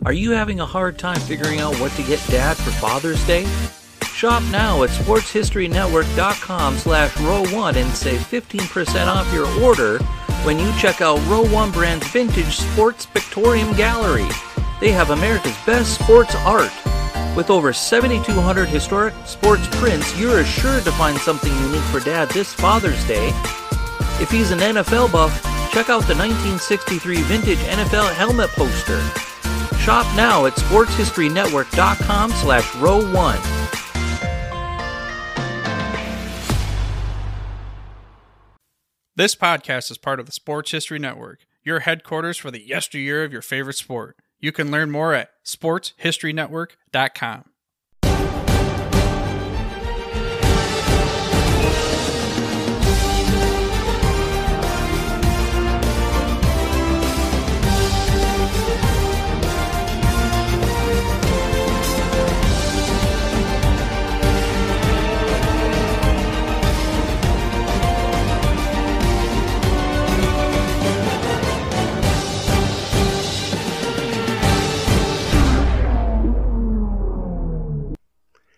Are you having a hard time figuring out what to get Dad for Father's Day? Shop now at sportshistorynetwork.com/row1 and save 15% off your order when you check out Row 1 Brand's Vintage Sports Pictorium Gallery. They have America's best sports art. With over 7,200 historic sports prints, you're assured to find something unique for Dad this Father's Day. If he's an NFL buff, check out the 1963 vintage NFL helmet poster. Shop now at sportshistorynetwork.com/row1. This podcast is part of the Sports History Network, your headquarters for the yesteryear of your favorite sport. You can learn more at sportshistorynetwork.com.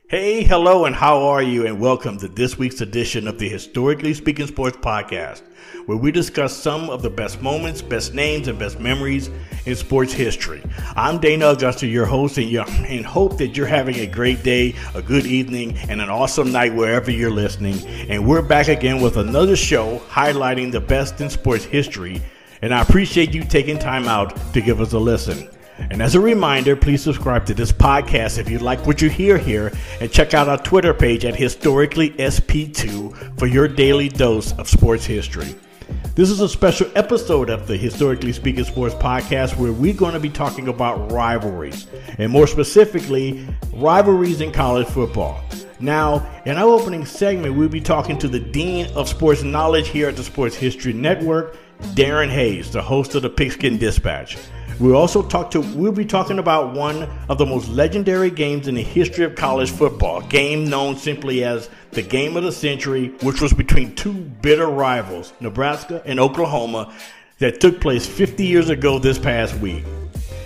Hey, hello, and how are you? And welcome to this week's edition of the Historically Speaking Sports Podcast, where we discuss some of the best moments, best names, and best memories in sports history. I'm Dana Augusta, your host, and hope that you're having a great day, a good evening, and an awesome night wherever you're listening. And we're back again with another show highlighting the best in sports history, and I appreciate you taking time out to give us a listen. And as a reminder, please subscribe to this podcast if you like what you hear here, and check out our Twitter page at HistoricallySP2 for your daily dose of sports history. This is a special episode of the Historically Speaking Sports Podcast where we're going to be talking about rivalries, and more specifically, rivalries in college football. Now, in our opening segment, we'll be talking to the Dean of Sports Knowledge here at the Sports History Network, Darin Hayes, the host of the Pigskin Dispatch. We'll be talking about one of the most legendary games in the history of college football, a game known simply as the game of the century, which was between two bitter rivals, Nebraska and Oklahoma, that took place 50 years ago this past week.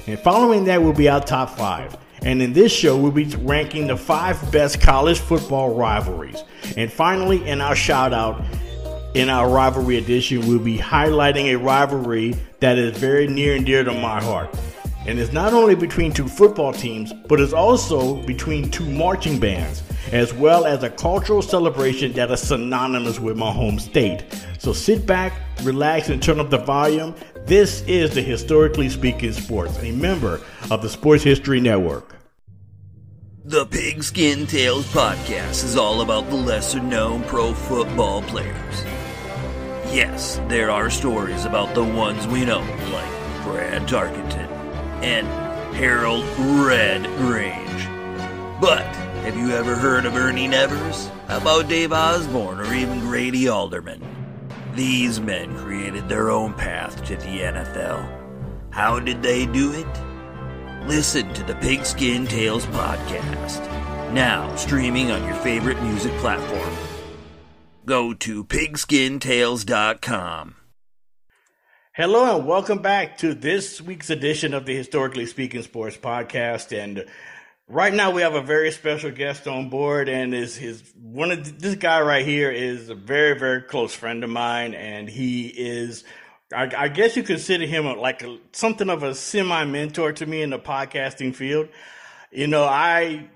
And following that will be our top five. And in this show, we'll be ranking the 5 best college football rivalries. And finally, in our shout out, in our rivalry edition, we'll be highlighting a rivalry that is very near and dear to my heart. And it's not only between two football teams, but it's also between two marching bands, as well as a cultural celebration that is synonymous with my home state. So sit back, relax, and turn up the volume. This is the Historically Speaking Sports, a member of the Sports History Network. The Pigskin Tales podcast is all about the lesser-known pro football players. Yes, there are stories about the ones we know, like Brad Tarkenton and Harold Red Grange. But have you ever heard of Ernie Nevers? How about Dave Osborne or even Grady Alderman? These men created their own path to the NFL. How did they do it? Listen to the Pigskin Tales podcast, now streaming on your favorite music platform. Go to pigskintales.com. Hello and welcome back to this week's edition of the Historically Speaking Sports Podcast. And right now we have a very special guest on board, and this guy right here is a very, very close friend of mine, and he is, I guess you consider him like something of a semi-mentor to me in the podcasting field. You know,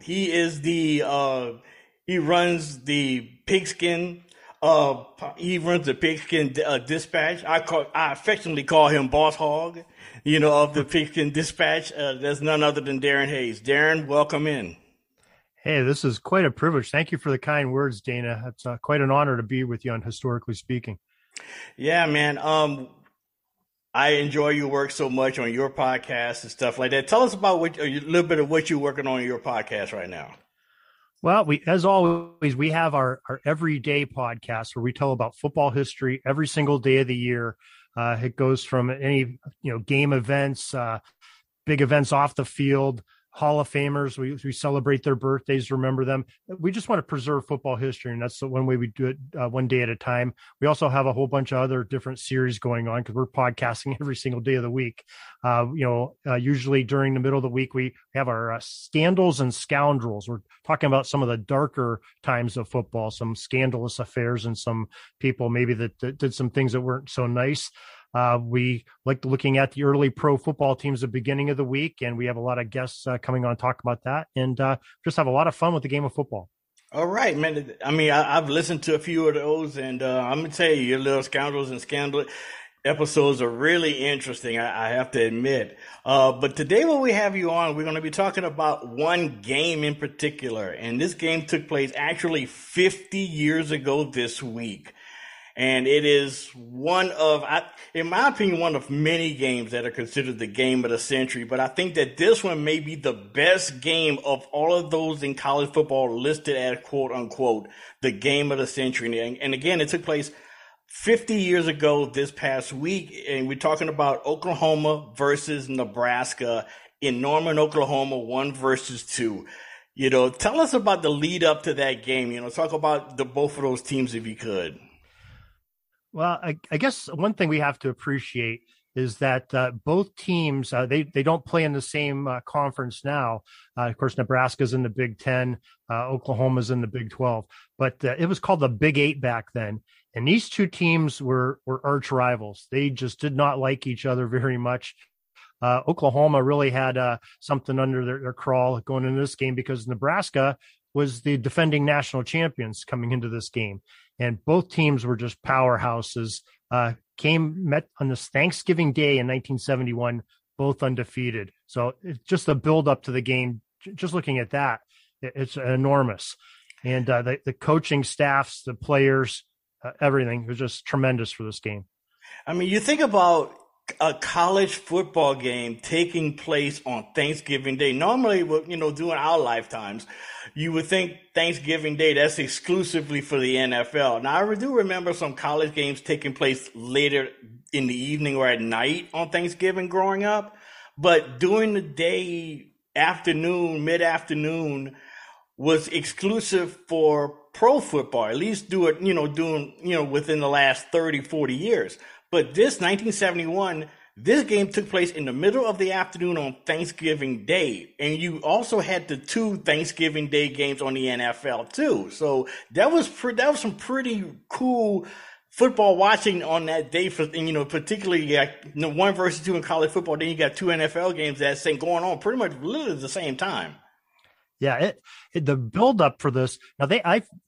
he runs the Pigskin. He runs the Pigskin Dispatch. I affectionately call him Boss Hog, of the Pigskin Dispatch. There's none other than Darin Hayes. Darin, welcome in. Hey, this is quite a privilege. Thank you for the kind words, Dana. It's quite an honor to be with you on Historically Speaking. Yeah, man. I enjoy your work so much on your podcast and stuff like that. Tell us about a little bit of what you're working on in your podcast right now. Well, as always, we have our everyday podcast where we tell about football history every single day of the year. It goes from any, game events, big events off the field, Hall of Famers. We celebrate their birthdays, remember them. We just want to preserve football history, and that's the one way we do it, one day at a time. We also have a whole bunch of other different series going on because we're podcasting every single day of the week. Usually during the middle of the week, we have our Scandals and Scoundrels. We're talking about some of the darker times of football, some scandalous affairs and some people maybe that did some things that weren't so nice. We like looking at the early pro football teams at the beginning of the week, and we have a lot of guests coming on to talk about that, and just have a lot of fun with the game of football. All right, man. I mean, I've listened to a few of those, and I'm going to tell you, your little Scoundrels and Scandal episodes are really interesting, I have to admit. But today when we have you on, we're going to be talking about one game in particular, and this game took place actually 50 years ago this week. And it is one of, in my opinion, one of many games that are considered the game of the century. But I think that this one may be the best game of all of those in college football listed as, quote unquote, the game of the century. And again, it took place 50 years ago this past week. And we're talking about Oklahoma versus Nebraska in Norman, Oklahoma, 1-2. Tell us about the lead up to that game. Talk about both of those teams if you could. Well, I guess one thing we have to appreciate is that both teams, they don't play in the same conference now. Of course, Nebraska's in the Big Ten, Oklahoma's in the Big 12, but it was called the Big 8 back then. And these two teams were arch rivals. They just did not like each other very much. Oklahoma really had something under their crawl going into this game because Nebraska was the defending national champions coming into this game. And both teams were just powerhouses, met on this Thanksgiving Day in 1971, both undefeated. So it's just the build up to the game, just looking at that, it's enormous. And the coaching staffs, the players, everything was just tremendous for this game. I mean, you think about a college football game taking place on Thanksgiving Day. Normally, during our lifetimes, you would think Thanksgiving Day, that's exclusively for the NFL. Now, I do remember some college games taking place later in the evening or at night on Thanksgiving growing up. But during the day, afternoon, mid-afternoon was exclusive for pro football, at least within the last 30, 40 years. But this 1971, this game took place in the middle of the afternoon on Thanksgiving Day. And you also had the two Thanksgiving Day games on the NFL too. So that was some pretty cool football watching on that day for, particularly 1-2 in college football. Then you got two NFL games that's going on pretty much literally at the same time. Yeah, the build up for this. Now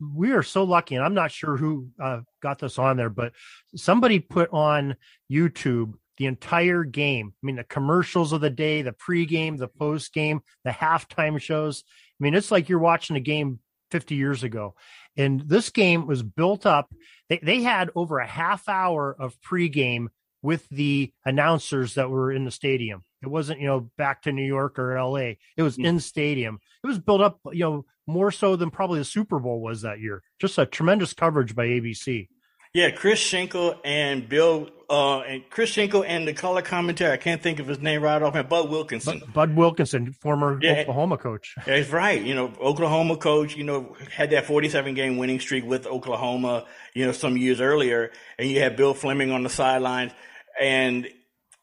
we are so lucky, and I'm not sure who got this on there, but somebody put on YouTube the entire game. I mean, the commercials of the day, the pregame, the postgame, the halftime shows. I mean, it's like you're watching a game 50 years ago. And this game was built up. They had over a half hour of pregame with the announcers that were in the stadium. It wasn't, back to New York or LA. It was in stadium. It was built up, more so than probably the Super Bowl was that year. Just a tremendous coverage by ABC. Yeah, Chris Schenkel and the color commentary, I can't think of his name right off, and Bud Wilkinson. Bud Wilkinson, former Oklahoma coach. That's right. Oklahoma coach, had that 47-game winning streak with Oklahoma, some years earlier, and you had Bill Fleming on the sidelines, and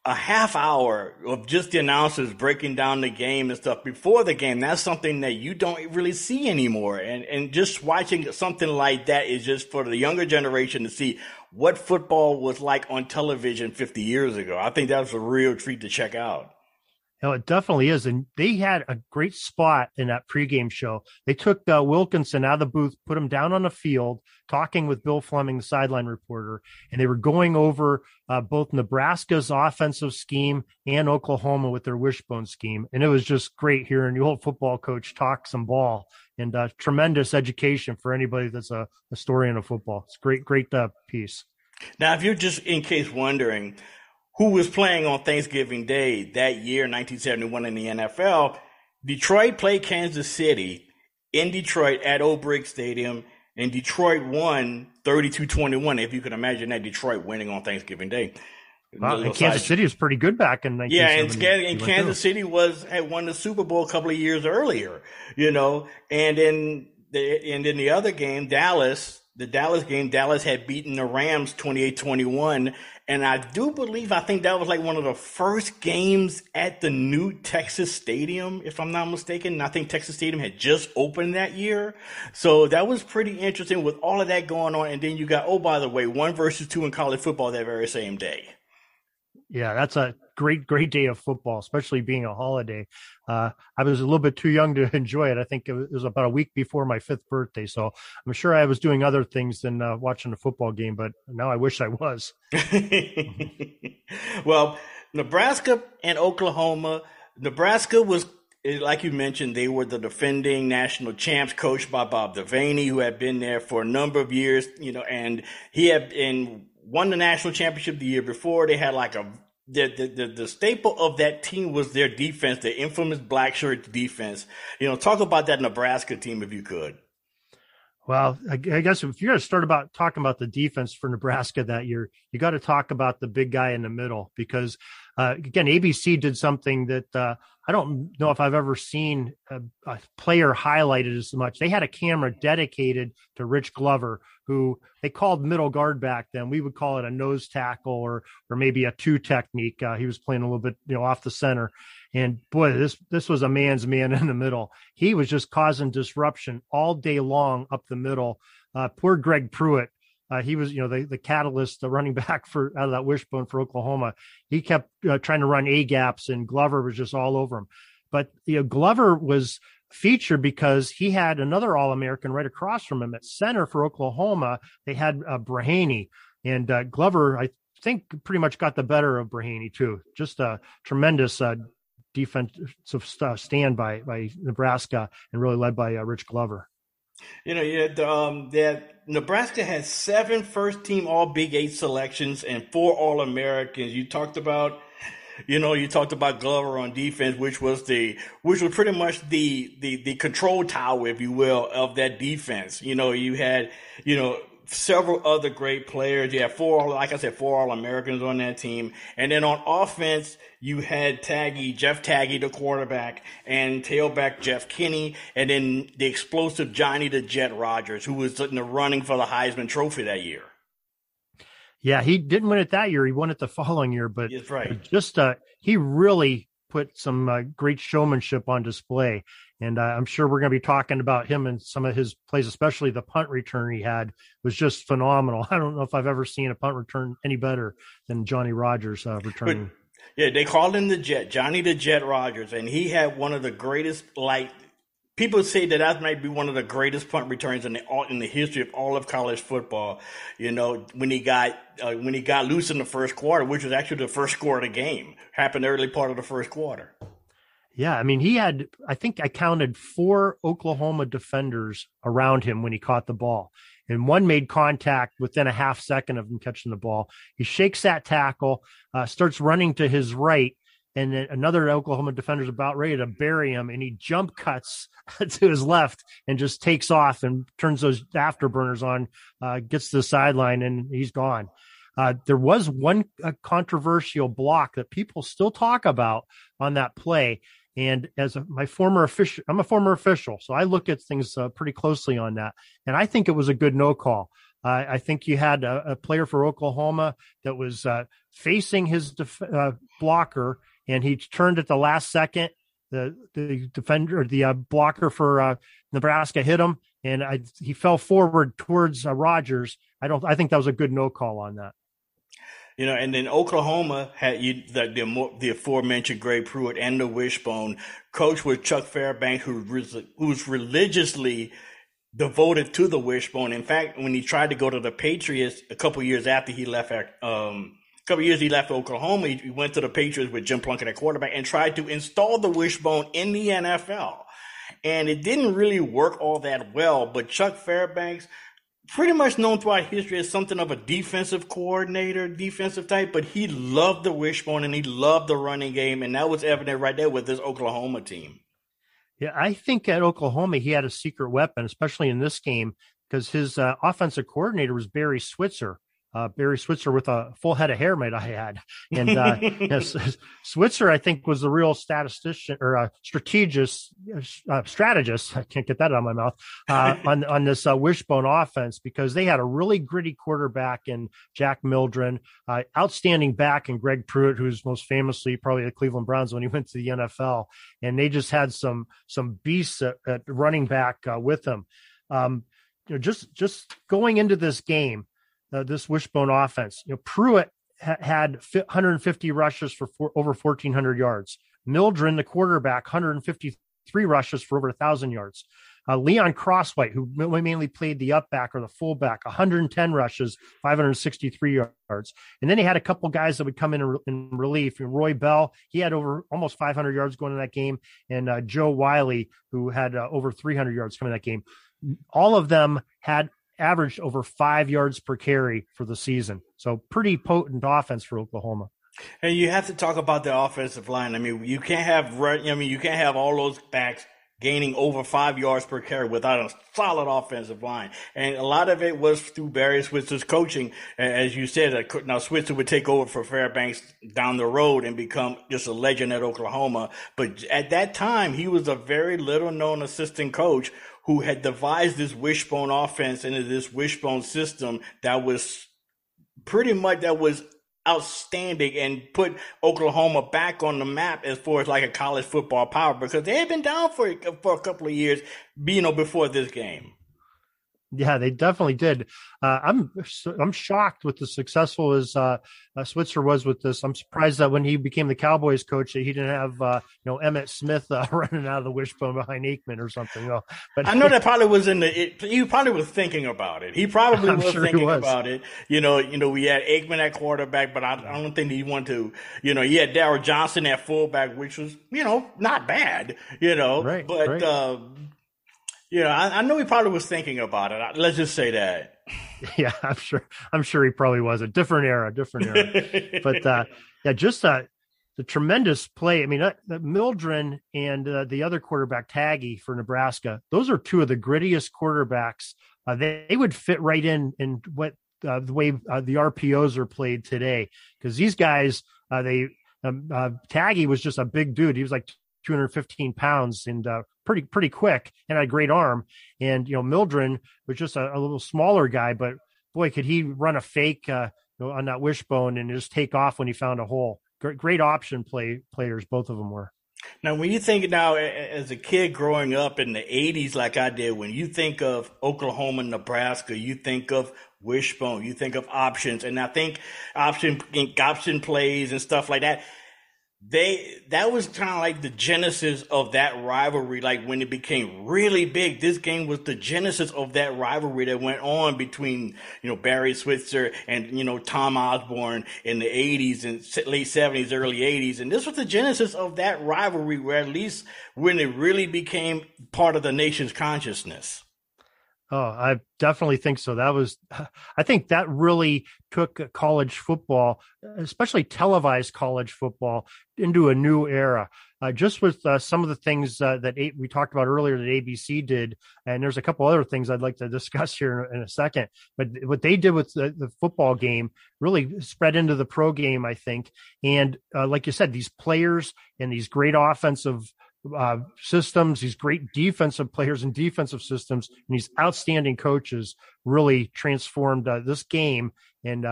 a half hour of just the announcers breaking down the game and stuff before the game. That's something that you don't really see anymore. And just watching something like that is just for the younger generation to see what football was like on television 50 years ago. I think that was a real treat to check out. It definitely is. And they had a great spot in that pregame show. They took Wilkinson out of the booth, put him down on the field, talking with Bill Fleming, the sideline reporter, and they were going over both Nebraska's offensive scheme and Oklahoma with their wishbone scheme. And it was just great hearing the old football coach talk some ball, and tremendous education for anybody that's a historian of football. It's a great piece. Now, if you're just in case wondering who was playing on Thanksgiving Day that year, 1971 in the NFL, Detroit played Kansas City in Detroit at Old Brick Stadium, and Detroit won 32-21, if you can imagine that, Detroit winning on Thanksgiving Day. Wow, and Kansas City was pretty good back in 1970. Yeah, and Kansas City had won the Super Bowl a couple of years earlier, and then the other game, the Dallas game, Dallas had beaten the Rams 28-21. And I think that was like one of the first games at the new Texas Stadium, if I'm not mistaken. And I think Texas Stadium had just opened that year. So that was pretty interesting with all of that going on. And then you got, oh, by the way, 1 versus 2 in college football that very same day. Yeah, that's a great day of football, especially being a holiday. I was a little bit too young to enjoy it. I think it was about a week before my 5th birthday. So I'm sure I was doing other things than watching a football game, but now I wish I was. Well, Nebraska and Oklahoma. Nebraska was, like you mentioned, they were the defending national champs, coached by Bob Devaney, who had been there for a number of years, and he had won the national championship the year before. They had like the staple of that team was their defense, the infamous black shirt defense. Talk about that Nebraska team if you could. Well, I guess if you're going to start talking about the defense for Nebraska that year, you got to talk about the big guy in the middle because, again, ABC did something that I don't know if I've ever seen a player highlighted as much. They had a camera dedicated to Rich Glover, who they called middle guard back then. We would call it a nose tackle or maybe a 2 technique. He was playing a little bit, off the center. And boy, this was a man's man in the middle. He was just causing disruption all day long up the middle. Poor Greg Pruitt. He was, the catalyst, the running back out of that wishbone for Oklahoma. He kept trying to run A gaps, and Glover was just all over him. But Glover was featured because he had another All-American right across from him at center for Oklahoma. They had Brahaney, and Glover, I think, pretty much got the better of Brahaney too. Just a tremendous defensive stand by Nebraska, and really led by Rich Glover. That Nebraska had 7 first-team All Big 8 selections and 4 All-Americans. You talked about Glover on defense, which was pretty much the control tower, if you will, of that defense. You had, several other great players. You had 4 All-Americans on that team. And then on offense, you had Jeff Taggy, the quarterback, and tailback Jeff Kinney, and then the explosive Johnny the Jet Rogers, who was in the running for the Heisman Trophy that year. Yeah, he didn't win it that year. He won it the following year, but that's right. He really put some great showmanship on display. And I'm sure we're going to be talking about him and some of his plays, especially the punt return he had was just phenomenal. I don't know if I've ever seen a punt return any better than Johnny Rogers returning. Yeah, they called him the Jet, Johnny the Jet Rogers, and he had one of the greatest, people say that might be one of the greatest punt returns in the history of all of college football. When he got loose in the first quarter, which was actually the first score of the game, happened early part of the first quarter. Yeah, I mean, I think I counted 4 Oklahoma defenders around him when he caught the ball. And one made contact within a half second of him catching the ball. He shakes that tackle, starts running to his right, and then another Oklahoma defender is about ready to bury him, and he jump cuts to his left and just takes off and turns those afterburners on, gets to the sideline, and he's gone. There was one controversial block that people still talk about on that play. And as I'm a former official, so I look at things pretty closely on that. And I think it was a good no call. I think you had a player for Oklahoma that was facing his blocker, and he turned at the last second. The defender, the blocker for Nebraska hit him, and he fell forward towards Rogers. I think that was a good no call on that. And then Oklahoma had the aforementioned Greg Pruitt and the wishbone. Coach was Chuck Fairbanks, who's religiously devoted to the wishbone. In fact, when he tried to go to the Patriots a couple years after he left, he left Oklahoma, he went to the Patriots with Jim Plunkett at quarterback and tried to install the wishbone in the NFL. And it didn't really work all that well, but Chuck Fairbanks, pretty much known throughout history as something of a defensive coordinator, defensive type, but he loved the wishbone and he loved the running game, and that was evident right there with this Oklahoma team. Yeah, I think at Oklahoma he had a secret weapon, especially in this game, because his offensive coordinator was Barry Switzer, Barry Switzer with a full head of hair, might I add. And yes, Switzer, I think, was the real statistician or strategist. I can't get that out of my mouth on this wishbone offense, because they had a really gritty quarterback in Jack Mildren, outstanding back in Greg Pruitt, who's most famously probably the Cleveland Browns when he went to the NFL, and they just had some beasts at running back with them. Just going into this game, this wishbone offense, Pruitt had 150 rushes for over 1,400 yards. Mildren, the quarterback, 153 rushes for over 1,000 yards. Leon Crosswhite, who mainly played the up back or the fullback, 110 rushes, 563 yards. And then he had a couple guys that would come in relief. Roy Bell, he had over almost 500 yards going in that game. And Joe Wiley, who had over 300 yards coming in that game. All of them had averaged over 5 yards per carry for the season. So pretty potent offense for Oklahoma. And you have to talk about the offensive line. I mean, you can't have all those backs gaining over 5 yards per carry without a solid offensive line. And a lot of it was through Barry Switzer's coaching. As you said, now Switzer would take over for Fairbanks down the road and become just a legend at Oklahoma. But at that time, he was a very little known assistant coach who had devised this wishbone offense into this wishbone system that was outstanding and put Oklahoma back on the map as far as like a college football power, because they had been down for a couple of years, before this game. Yeah, they definitely did. I'm shocked with as successful as Switzer was with this. I'm surprised that when he became the Cowboys coach, that he didn't have Emmitt Smith running out of the wishbone behind Aikman or something. But I know that probably was he probably was thinking about it. He probably was thinking about it. We had Aikman at quarterback, but I don't think he wanted to. He had Darryl Johnson at fullback, which was not bad. Right, but. Right. I know he probably was thinking about it. Let's just say that. Yeah, I'm sure he probably was. A different era. But just the tremendous play. I mean, that Mildren and the other quarterback, Taggy for Nebraska, those are two of the grittiest quarterbacks. They would fit right in what the way the RPOs are played today, because these guys, Taggy was just a big dude. He was like 215 pounds and pretty quick and had a great arm. And, Mildren was just a little smaller guy, but boy, could he run a fake on that wishbone and just take off when he found a hole. Great option players, both of them were. Now, when you think now as a kid growing up in the 80s, like I did, when you think of Oklahoma, Nebraska, you think of wishbone, you think of options. And I think option plays and stuff like that. That was kind of like the genesis of that rivalry. Like when it became really big, this game was the genesis of that rivalry that went on between, Barry Switzer and, Tom Osborne in the 80s and late 70s, early 80s. And this was the genesis of that rivalry, where at least when it really became part of the nation's consciousness. Oh, I definitely think so. I think that really took college football, especially televised college football, into a new era. Just with some of the things that we talked about earlier that ABC did, and there's a couple other things I'd like to discuss here in a second. But what they did with the football game really spread into the pro game, I think. And like you said, these players and these great offensive systems, these great defensive players and defensive systems, and these outstanding coaches really transformed this game and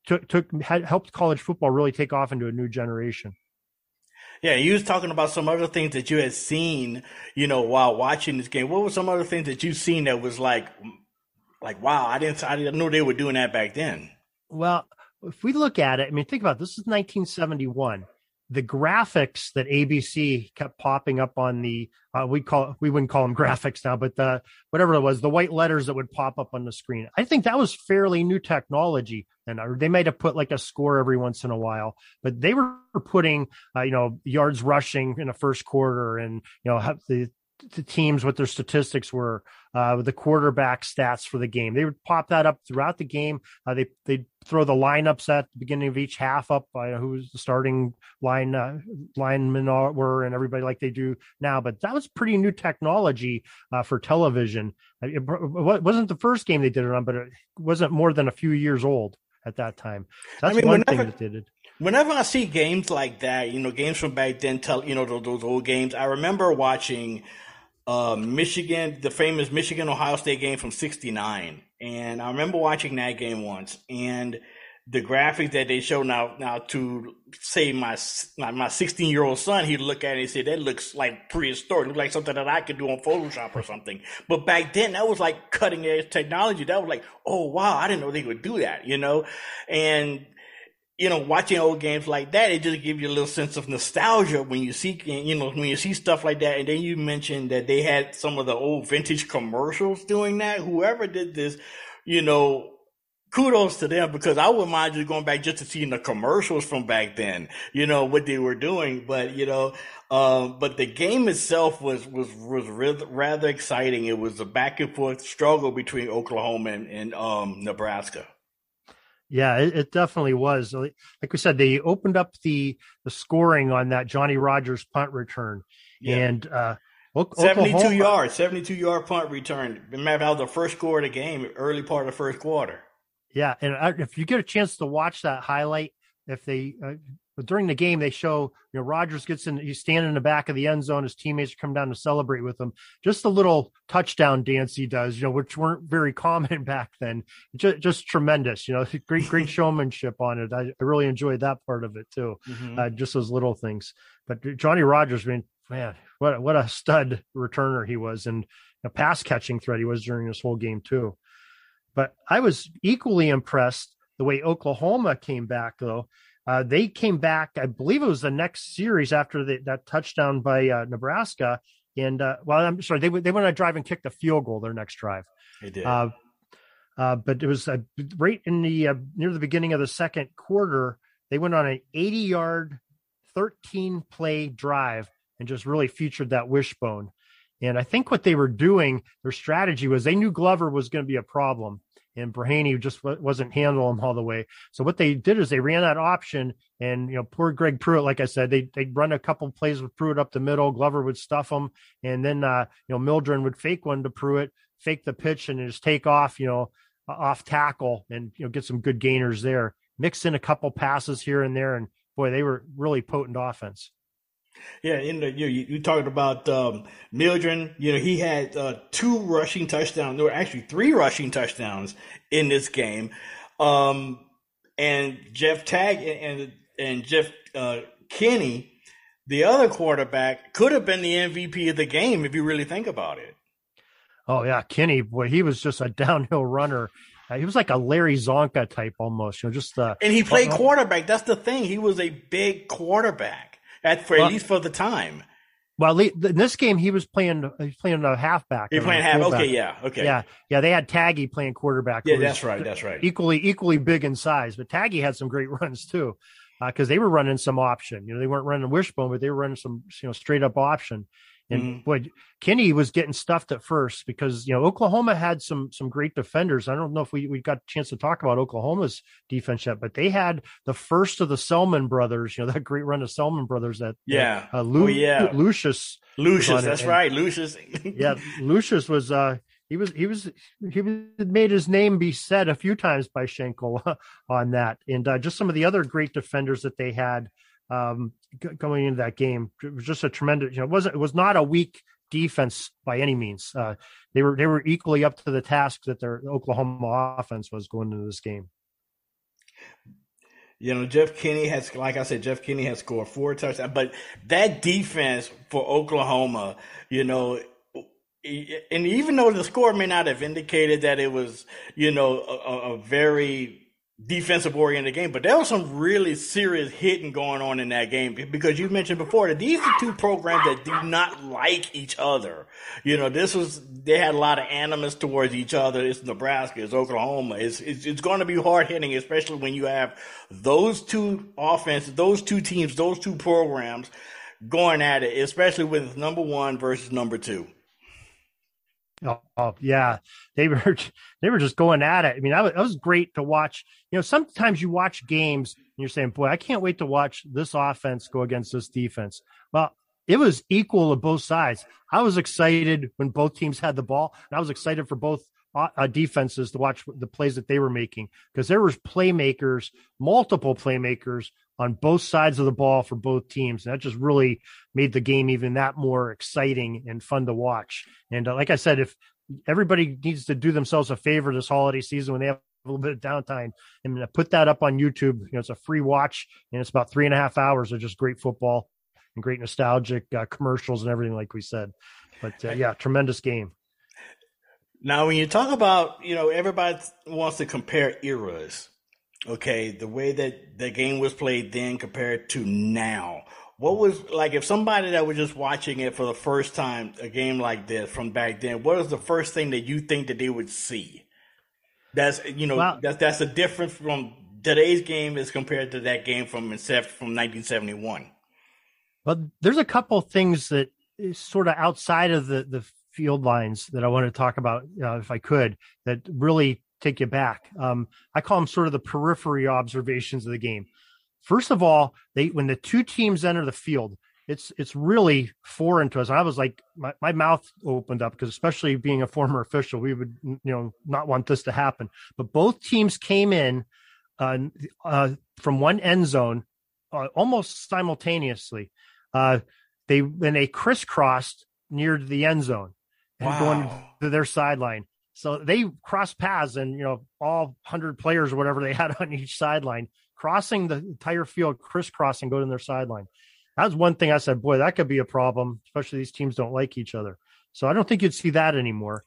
helped college football really take off into a new generation. Yeah, you was talking about some other things that you had seen, while watching this game. What were some other things that you've seen that was like, wow, I didn't know they were doing that back then? Well, if we look at it, think about it, this is 1971. The graphics that ABC kept popping up on the, we wouldn't call them graphics now, but whatever it was, the white letters that would pop up on the screen. I think that was fairly new technology, and they might have put like a score every once in a while, but they were putting, yards rushing in the first quarter, and the teams, what their statistics were, the quarterback stats for the game. They would pop that up throughout the game. They'd throw the lineups at the beginning of each half up, who the starting linemen were, and everybody like they do now. But that was pretty new technology for television. It wasn't the first game they did it on, but it wasn't more than a few years old. at that time. So that's one thing that they did. Whenever I see games like that, games from back then, those old games, I remember watching Michigan, the famous Michigan-Ohio State game from '69. And I remember watching that game once. And the graphics that they show now to say my 16-year-old son, he'd look at it and say, that looks like prehistoric. It looks like something that I could do on Photoshop or something. But back then, that was like cutting edge technology. That was like, oh, wow, I didn't know they would do that, And watching old games like that, it just gives you a little sense of nostalgia when you see, when you see stuff like that. And then you mentioned that they had some of the old vintage commercials doing that. Whoever did this, kudos to them, because I wouldn't mind just going back just to see the commercials from back then, what they were doing. But, but the game itself was rather exciting. It was a back and forth struggle between Oklahoma and Nebraska. Yeah, it definitely was. Like we said, they opened up the scoring on that Johnny Rogers punt return. Yeah. And 72-yard punt return. Remember, that was the first score of the game, early part of the first quarter. Yeah, and if you get a chance to watch that highlight, if they during the game they show Rogers gets in, he's standing in the back of the end zone, his teammates come down to celebrate with him. Just a little touchdown dance he does, which weren't very common back then. Just tremendous, great showmanship on it. I really enjoyed that part of it too. Mm-hmm. Just those little things. But Johnny Rogers, man, what a stud returner he was, and a pass catching threat he was during this whole game too. But I was equally impressed the way Oklahoma came back, though. They came back, I believe it was the next series after that touchdown by Nebraska. And, I'm sorry, they went on a drive and kicked a field goal their next drive. They did. But it was right in the near the beginning of the second quarter, they went on an 80-yard, 13-play drive and just really featured that wishbone. And I think what they were doing, their strategy was they knew Glover was going to be a problem, and Brahaney just wasn't handling him all the way. So what they did is they ran that option, and poor Greg Pruitt, like I said, they'd run a couple of plays with Pruitt up the middle. Glover would stuff him, and then Mildren would fake one to Pruitt, fake the pitch, and just take off, off tackle, and get some good gainers there. Mix in a couple passes here and there, and boy, they were really potent offense. Yeah, you talked about Mildren. He had 2 rushing touchdowns. There were actually 3 rushing touchdowns in this game. And Jeff Tagg and Jeff Kinney, the other quarterback, could have been the MVP of the game if you really think about it. Oh yeah, Kinney, boy, he was just a downhill runner. He was like a Larry Zonka type almost. And he played quarterback. That's the thing. He was a big quarterback. At least for the time. Well, in this game, he was playing a halfback. He's playing half. Okay, yeah, okay. Yeah. They had Taggy playing quarterback. Yeah, that's right. Equally big in size, but Taggy had some great runs too, because they were running some option. They weren't running wishbone, but they were running some straight up option. And boy, Kinney was getting stuffed at first because Oklahoma had some great defenders. I don't know if we got a chance to talk about Oklahoma's defense yet, but they had the first of the Selman brothers. That great run of Selman brothers. Lucius. That's right, Lucius. Yeah, Lucius was. He made his name be said a few times by Schenkel on that, and just some of the other great defenders that they had. Going into that game, it was just a tremendous. It was not a weak defense by any means. They were equally up to the task that their Oklahoma offense was going into this game. Jeff Kinney has scored 4 touchdowns, but that defense for Oklahoma, and even though the score may not have indicated that it was, a very defensive oriented game, but there was some really serious hitting going on in that game, because you mentioned before that these are 2 programs that do not like each other. They had a lot of animus towards each other. It's Nebraska, it's Oklahoma. It's going to be hard hitting, especially when you have those 2 offenses, those 2 teams, those 2 programs going at it, especially with number 1 versus number 2. Oh yeah, they were just going at it. I mean, that was great to watch. Sometimes you watch games and you're saying, "Boy, I can't wait to watch this offense go against this defense." Well, it was equal to both sides. I was excited when both teams had the ball, and I was excited for both defenses to watch the plays that they were making, because there was multiple playmakers on both sides of the ball for both teams. And that just really made the game even that more exciting and fun to watch. And like I said, if everybody needs to do themselves a favor this holiday season when they have a little bit of downtime, I'm going to put that up on YouTube. It's a free watch, and it's about 3.5 hours of just great football and great nostalgic commercials and everything, like we said. But tremendous game. Now, when you talk about, everybody wants to compare eras, okay, the way that the game was played then compared to now. What was, like, if somebody that was just watching it for the first time, a game like this from back then, what is the first thing that you think that they would see? That's, that's a difference from today's game as compared to that game from 1971. Well, there's a couple things that is sort of outside of the field lines that I want to talk about, if I could, that really take you back. I call them sort of the periphery observations of the game. First of all, when the two teams enter the field, it's really foreign to us. I was like, my mouth opened up, because especially being a former official, we would not want this to happen. But both teams came in from one end zone almost simultaneously. They crisscrossed near the end zone and going to their sideline. So they crossed paths, and all 100 players or whatever they had on each sideline, crossing the entire field, crisscrossing, going to their sideline. That was one thing I said, boy, that could be a problem, especially these teams don't like each other. So I don't think you'd see that anymore.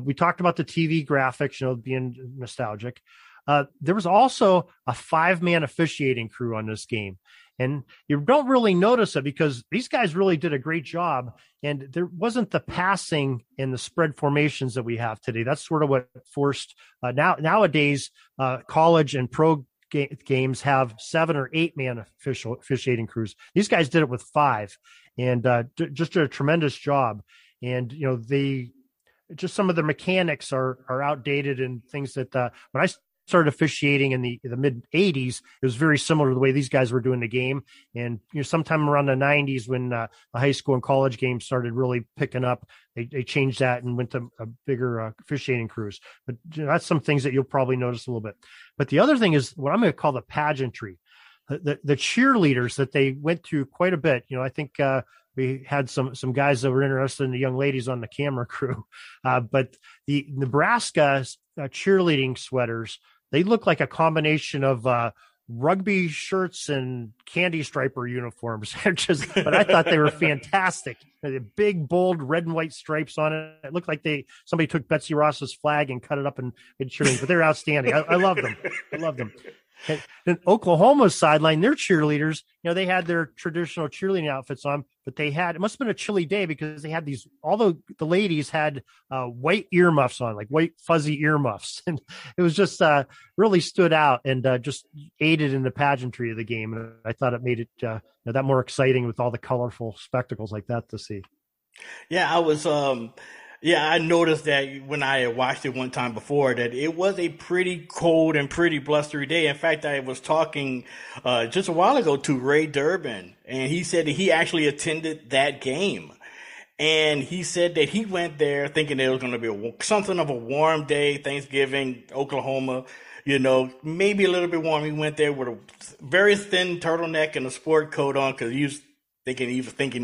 We talked about the TV graphics, being nostalgic. There was also a 5-man officiating crew on this game. And you don't really notice it because these guys really did a great job. And there wasn't the passing and the spread formations that we have today. That's sort of what forced nowadays college and pro games have 7 or 8 man officiating crews. These guys did it with 5, and just did a tremendous job. And, just some of the mechanics are outdated, and things that when I started officiating in the mid 80s, it was very similar to the way these guys were doing the game. And sometime around the 90s, when the high school and college games started really picking up, they changed that and went to a bigger officiating crews. But that's some things that you'll probably notice a little bit. But the other thing is what I'm going to call the pageantry, the cheerleaders that they went to quite a bit. I think we had some guys that were interested in the young ladies on the camera crew, but the Nebraska cheerleading sweaters, they look like a combination of rugby shirts and candy striper uniforms. But I thought they were fantastic. The big, bold red and white stripes on it. It looked like somebody took Betsy Ross's flag and cut it up and cheerleading. But they're outstanding. I love them. I love them. And then Oklahoma's sideline, their cheerleaders, they had their traditional cheerleading outfits on, but it must have been a chilly day, because they had although the ladies had white earmuffs on, like white fuzzy earmuffs. And it was just really stood out, and just aided in the pageantry of the game. And I thought it made it that more exciting with all the colorful spectacles like that to see. Yeah, I was I noticed that when I watched it one time before, that it was a pretty cold and pretty blustery day. In fact, I was talking just a while ago to Ray Durbin, and he said that he actually attended that game. And he said that he went there thinking that it was going to be something of a warm day, Thanksgiving, Oklahoma, maybe a little bit warm. He went there with a very thin turtleneck and a sport coat on, because he was thinking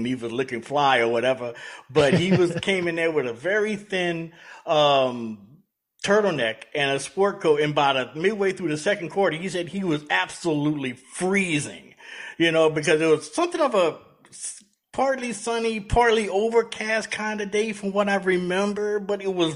he was looking fly or whatever, but he came in there with a very thin turtleneck and a sport coat. And by midway through the second quarter, he said he was absolutely freezing, because it was something of a partly sunny, partly overcast kind of day from what I remember, but it was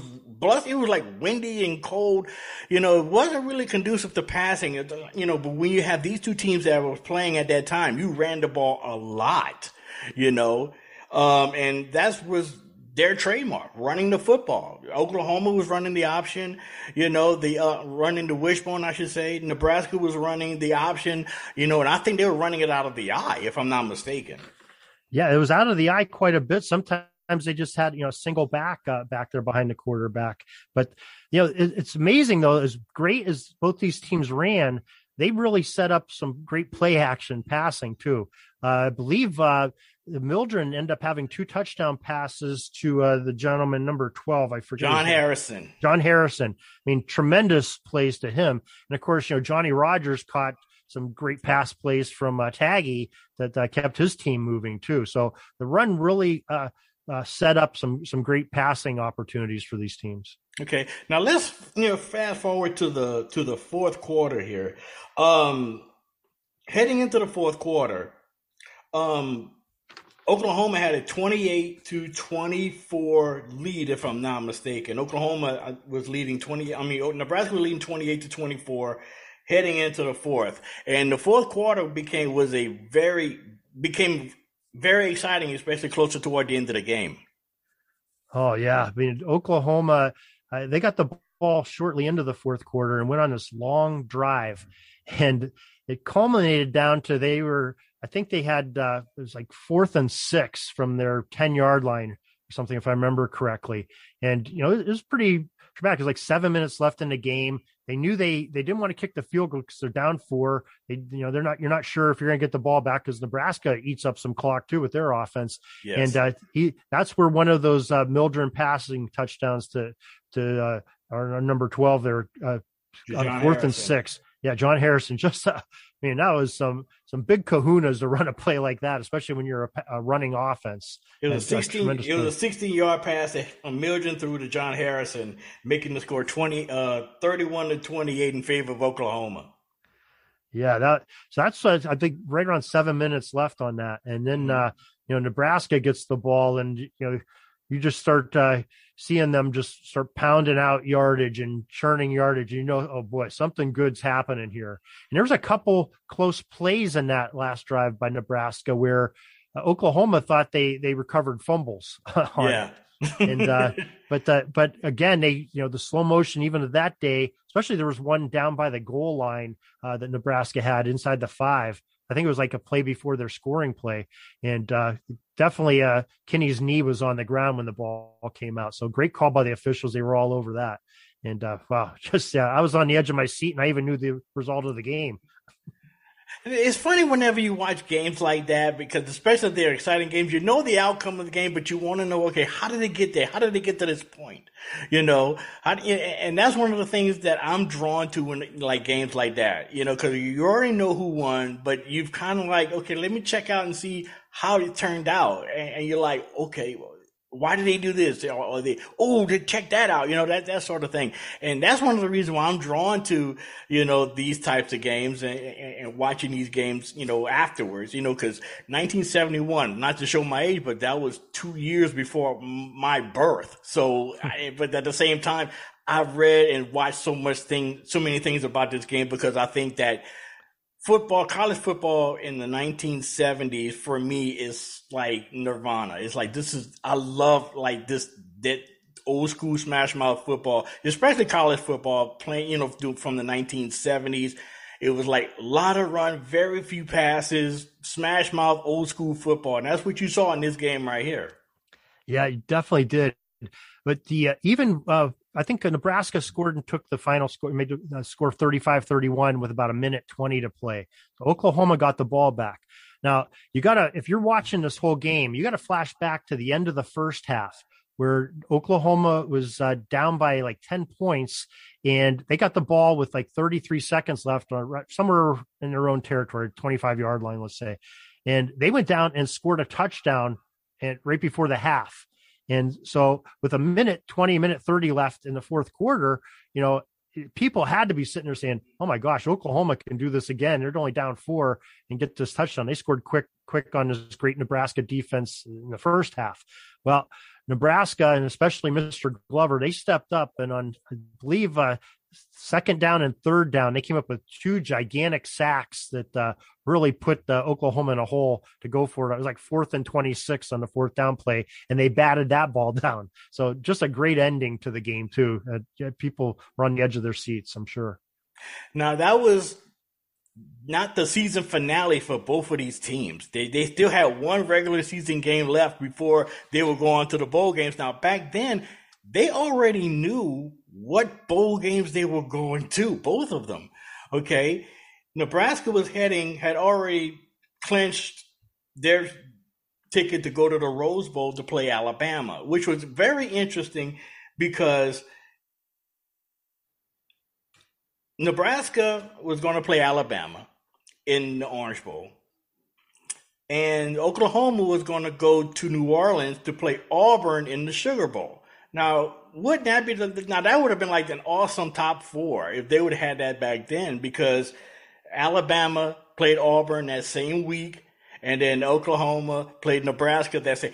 it was like windy and cold. It wasn't really conducive to passing. But when you have these two teams that were playing at that time, you ran the ball a lot, and that was their trademark, running the football. Oklahoma was running the option, running the wishbone, I should say. Nebraska was running the option, and I think they were running it out of the eye, if I'm not mistaken. Yeah, it was out of the eye quite a bit. Sometimes they just had, a single back there behind the quarterback. But, it's amazing, though, as great as both these teams ran, they really set up some great play action passing, too. I believe Mildren ended up having 2 touchdown passes to the gentleman number 12. I forget. John Harrison. John Harrison. I mean, tremendous plays to him. And of course, Johnny Rogers caught some great pass plays from Taggy that kept his team moving too. So the run really set up some great passing opportunities for these teams. Okay, now let's fast forward to the fourth quarter here. Heading into the fourth quarter, Oklahoma had a 28-24 lead, if I'm not mistaken. Oklahoma was leading Nebraska was leading 28-24 heading into the fourth. And the fourth quarter became very exciting, especially closer toward the end of the game. Oh, yeah. I mean, Oklahoma, they got the ball shortly into the fourth quarter and went on this long drive. And it culminated down to I think they had, it was like 4th and 6 from their 10-yard line or something, if I remember correctly. And, it was pretty dramatic. It was like 7 minutes left in the game. They knew they didn't want to kick the field goal because they're down 4. You're not sure if you're going to get the ball back because Nebraska eats up some clock too with their offense. Yes. And that's where one of those Mildren passing touchdowns to our number 12 there on 4th and 6. Yeah, John Harrison. That was some big kahunas to run a play like that, especially when you're a running offense. It was a 16-yard pass from Mildren through to John Harrison, making the score 31-28 in favor of Oklahoma. Yeah, that's I think right around 7 minutes left on that, and then Nebraska gets the ball, and you just start seeing them just start pounding out yardage and churning yardage. Oh boy, something good's happening here. And there was a couple close plays in that last drive by Nebraska where Oklahoma thought they recovered fumbles. Yeah. And but again, they the slow motion even of that day, especially there was one down by the goal line that Nebraska had inside the 5. I think it was like a play before their scoring play, and definitely Kinney's knee was on the ground when the ball came out. So great call by the officials. They were all over that. And wow, I was on the edge of my seat, and I even knew the result of the game. It's funny whenever you watch games like that, because especially if they're exciting games, you know the outcome of the game, but you want to know, okay, how did they get there? How did they get to this point? And that's one of the things that I'm drawn to in like games like that, because you already know who won, but you've kind of like, okay, let me check out and see how it turned out. And you're like, okay, well, why did they do this? Or they check that out, that sort of thing. And that's one of the reasons why I'm drawn to, these types of games and watching these games, afterwards, because 1971, not to show my age, but that was 2 years before my birth. So, but at the same time, I've read and watched so many things about this game, because I think that college football in the 1970s for me is like nirvana. It's like, I love like that old school smash mouth football, especially college football playing, from the 1970s. It was like a lot of run, very few passes, smash mouth, old school football. And that's what you saw in this game right here. Yeah, you definitely did. But I think Nebraska scored and took the final score, made the score 35-31 with about 1:20 to play. So Oklahoma got the ball back. Now, if you're watching this whole game, you got to flash back to the end of the first half where Oklahoma was down by like 10 points, and they got the ball with like 33 seconds left, somewhere in their own territory, 25-yard line, let's say. And they went down and scored a touchdown right before the half. And so with 1:30 left in the fourth quarter, people had to be sitting there saying, oh my gosh, Oklahoma can do this again. They're only down 4 and get this touchdown. They scored quick on this great Nebraska defense in the first half. Well, Nebraska, and especially Mr. Glover, they stepped up, and on, I believe, second down and third down, they came up with 2 gigantic sacks that really put Oklahoma in a hole to go for it. It was like 4th and 26 on the 4th down play, and they batted that ball down. So just a great ending to the game too. People were on the edge of their seats, I'm sure. Now, that was not the season finale for both of these teams. They still had one regular season game left before they were going to the bowl games. Now, back then, they already knew what bowl games they were going to, both of them. Okay. Nebraska had already clinched their ticket to go to the Rose Bowl to play Alabama, which was very interesting because Nebraska was going to play Alabama in the Orange Bowl, and Oklahoma was going to go to New Orleans to play Auburn in the Sugar Bowl. Now, wouldn't that be that would have been like an awesome top four if they would have had that back then, because Alabama played Auburn that same week, and then Oklahoma played Nebraska that same.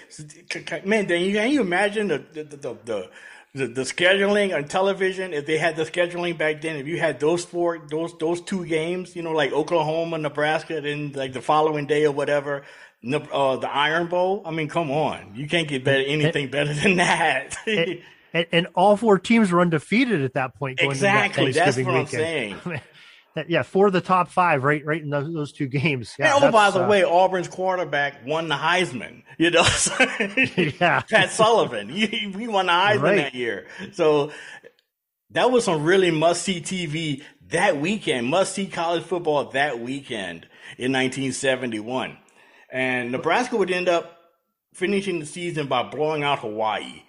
Man, can you imagine the scheduling on television if they had the scheduling back then? If you had those two games, like Oklahoma, Nebraska, then like the following day or whatever, the Iron Bowl. I mean, come on, you can't get anything better than that. And all four teams were undefeated at that point. Exactly, that's what I'm saying. Yeah, four of the top five, right in those two games. Yeah, and by the way, Auburn's quarterback won the Heisman. Yeah, Pat Sullivan, he won the Heisman that year. So that was some really must-see TV that weekend, must-see college football that weekend in 1971. And Nebraska would end up finishing the season by blowing out Hawaii,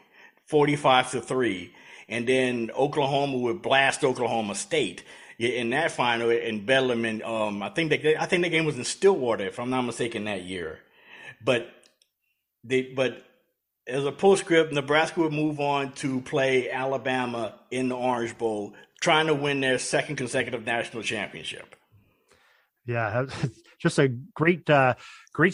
45-3, and then Oklahoma would blast Oklahoma State in that final in Bedlam, and I think the game was in Stillwater, if I'm not mistaken, that year. But as a postscript, Nebraska would move on to play Alabama in the Orange Bowl, trying to win their second consecutive national championship. Yeah, just a great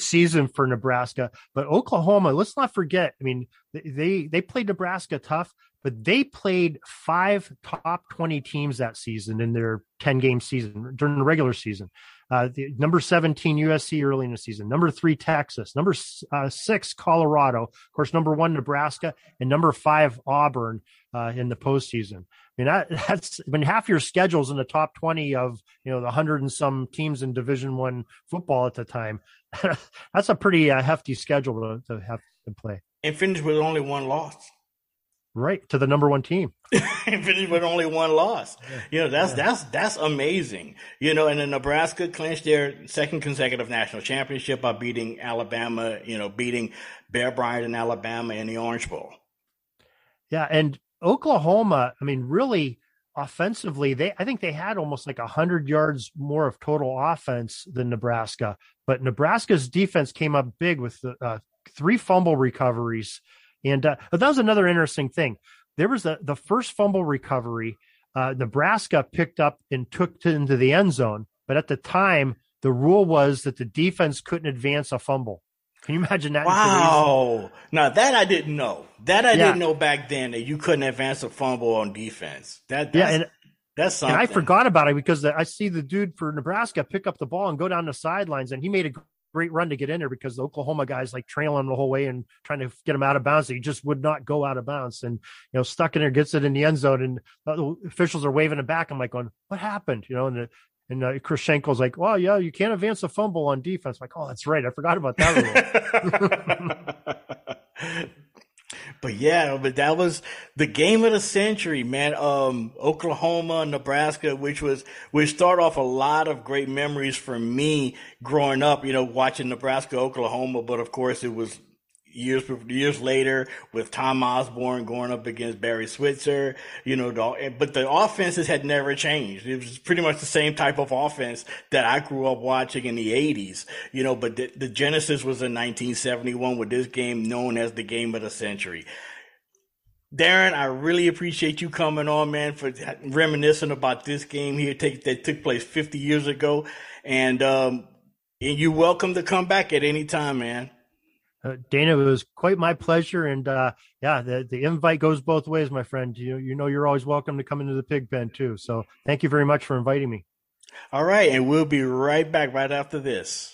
season for Nebraska. But Oklahoma, let's not forget, I mean, they played Nebraska tough, but they played 5 top 20 teams that season in their 10-game season during the regular season. The number 17 USC early in the season, number 3 Texas, number 6 Colorado, of course, number 1 Nebraska, and number 5 Auburn in the postseason. I mean, that's when half your schedule's in the top 20 of the 100 and some teams in Division I football at the time. That's a pretty hefty schedule to have to play. And finish with only 1 loss. Right, to the number 1 team. And finish with only 1 loss. That's amazing. And then Nebraska clinched their second consecutive national championship by beating Alabama, beating Bear Bryant and Alabama in the Orange Bowl. Yeah, and Oklahoma, I mean, really offensively, I think they had almost like 100 yards more of total offense than Nebraska. But Nebraska's defense came up big with 3 fumble recoveries. And that was another interesting thing. There was the first fumble recovery Nebraska picked up and took into the end zone. But at the time, the rule was that the defense couldn't advance a fumble. Can you imagine that? Wow. Now, that I didn't know. Didn't know back then that you couldn't advance a fumble on defense. That's something. And I forgot about it because I see the dude for Nebraska pick up the ball and go down the sidelines, and he made a great run to get in there because the Oklahoma guys like trailing him the whole way and trying to get him out of bounds. He just would not go out of bounds, and stuck in there, gets it in the end zone, and the officials are waving it back. I'm like, going, what happened? And Chris Schenkel's like, well, yeah, you can't advance a fumble on defense. I'm like, oh, that's right, I forgot about that rule. But that was the game of the century, man. Oklahoma, Nebraska, which start off a lot of great memories for me growing up, watching Nebraska, Oklahoma. But of course, it was years later with Tom Osborne going up against Barry Switzer, but the offenses had never changed. It was pretty much the same type of offense that I grew up watching in the 80s, but the genesis was in 1971 with this game known as the game of the century. Darin, I really appreciate you coming on, man, for reminiscing about this game here that took place 50 years ago. And you're welcome to come back at any time, man. Dana, it was quite my pleasure. And the invite goes both ways, my friend. You're always welcome to come into the pig pen too. So thank you very much for inviting me. All right. And we'll be right back right after this.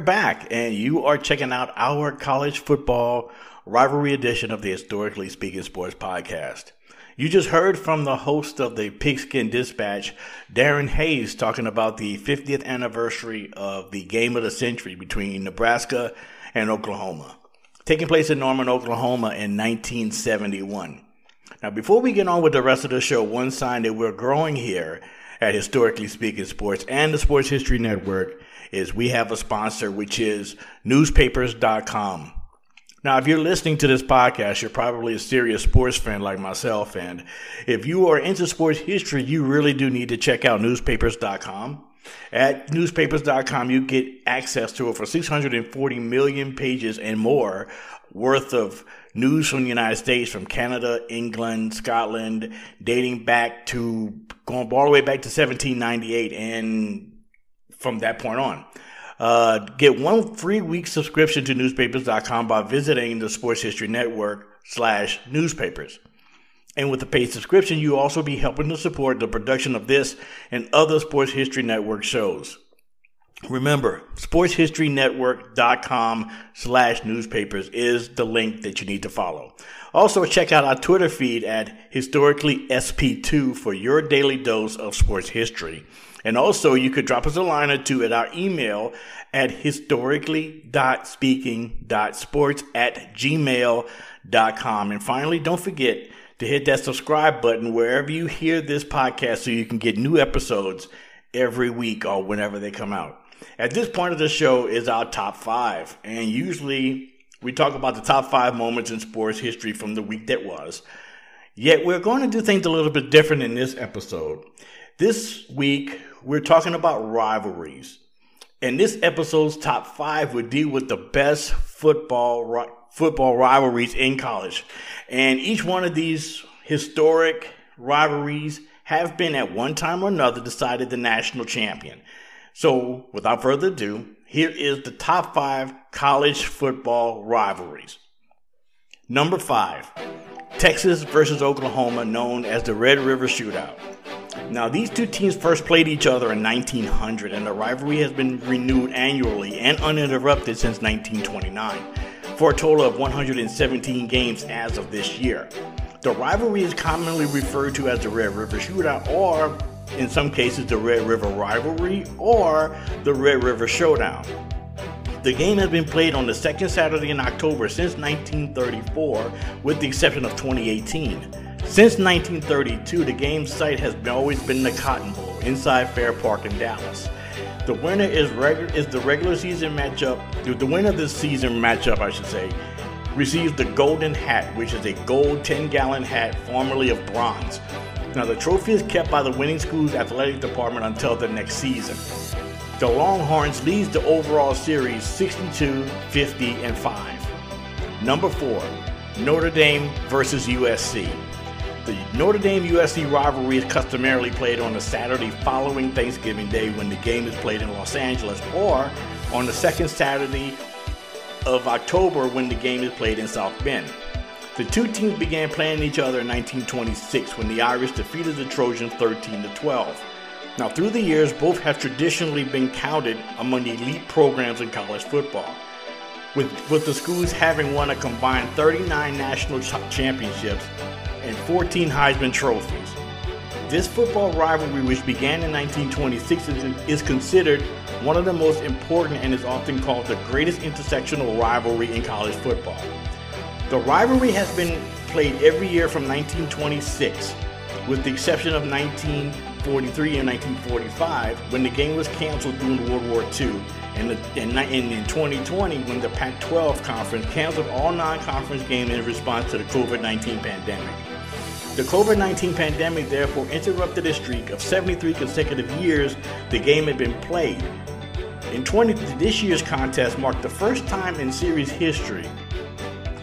back, and you are checking out our college football rivalry edition of the Historically Speaking Sports Podcast. You just heard from the host of the Pigskin Dispatch, Darin Hayes, talking about the 50th anniversary of the game of the century between Nebraska and Oklahoma, taking place in Norman, Oklahoma in 1971. Now, before we get on with the rest of the show, one sign that we're growing here at Historically Speaking Sports and the Sports History Network is we have a sponsor, which is newspapers.com. Now, if you're listening to this podcast, you're probably a serious sports fan like myself. And if you are into sports history, you really do need to check out newspapers.com. At newspapers.com, you get access to over 640 million pages and more worth of news from the United States, from Canada, England, Scotland, dating back to going all the way back to 1798 and from that point on. Get 1 free week subscription to newspapers.com by visiting the Sports History Network /newspapers. And with the paid subscription, you'll also be helping to support the production of this and other Sports History Network shows. Remember, sportshistorynetwork.com /newspapers is the link that you need to follow. Also, check out our Twitter feed at historicallysp2 for your daily dose of sports history. And also, you could drop us a line or two at our email at historically.speaking.sports@gmail.com. And finally, don't forget to hit that subscribe button wherever you hear this podcast so you can get new episodes every week or whenever they come out. At this point of the show is our top 5. And usually we talk about the top 5 moments in sports history from the week that was. Yet we're going to do things a little bit different in this episode. This week, we're talking about rivalries. And this episode's top 5 would deal with the best football rivalries in college. And each one of these historic rivalries have been at one time or another decided the national champion. So, without further ado, here is the top 5 college football rivalries. Number 5, Texas versus Oklahoma, known as the Red River Shootout. Now, these two teams first played each other in 1900, and the rivalry has been renewed annually and uninterrupted since 1929, for a total of 117 games as of this year. The rivalry is commonly referred to as the Red River Shootout, or in some cases the Red River Rivalry, or the Red River Showdown. The game has been played on the second Saturday in October since 1934, with the exception of 2018. Since 1932, the game site has always been the Cotton Bowl inside Fair Park in Dallas. The winner is the regular season matchup. The winner of this season matchup, receives the Golden Hat, which is a gold 10-gallon hat formerly of bronze. Now, the trophy is kept by the winning school's athletic department until the next season. The Longhorns leads the overall series 62, 50, and 5. Number 4, Notre Dame versus USC. The Notre Dame-USC rivalry is customarily played on the Saturday following Thanksgiving Day when the game is played in Los Angeles, or on the second Saturday of October when the game is played in South Bend. The two teams began playing each other in 1926 when the Irish defeated the Trojans 13-12. Now, through the years, both have traditionally been counted among the elite programs in college football, with the schools having won a combined 39 national championships and 14 Heisman trophies. This football rivalry, which began in 1926, is considered one of the most important and is often called the greatest intersectional rivalry in college football. The rivalry has been played every year from 1926, with the exception of 1943 and 1945, when the game was canceled during World War II, and in 2020, when the Pac-12 conference canceled all non-conference games in response to the COVID-19 pandemic. The COVID-19 pandemic therefore interrupted a streak of 73 consecutive years the game had been played. This year's contest marked the first time in series history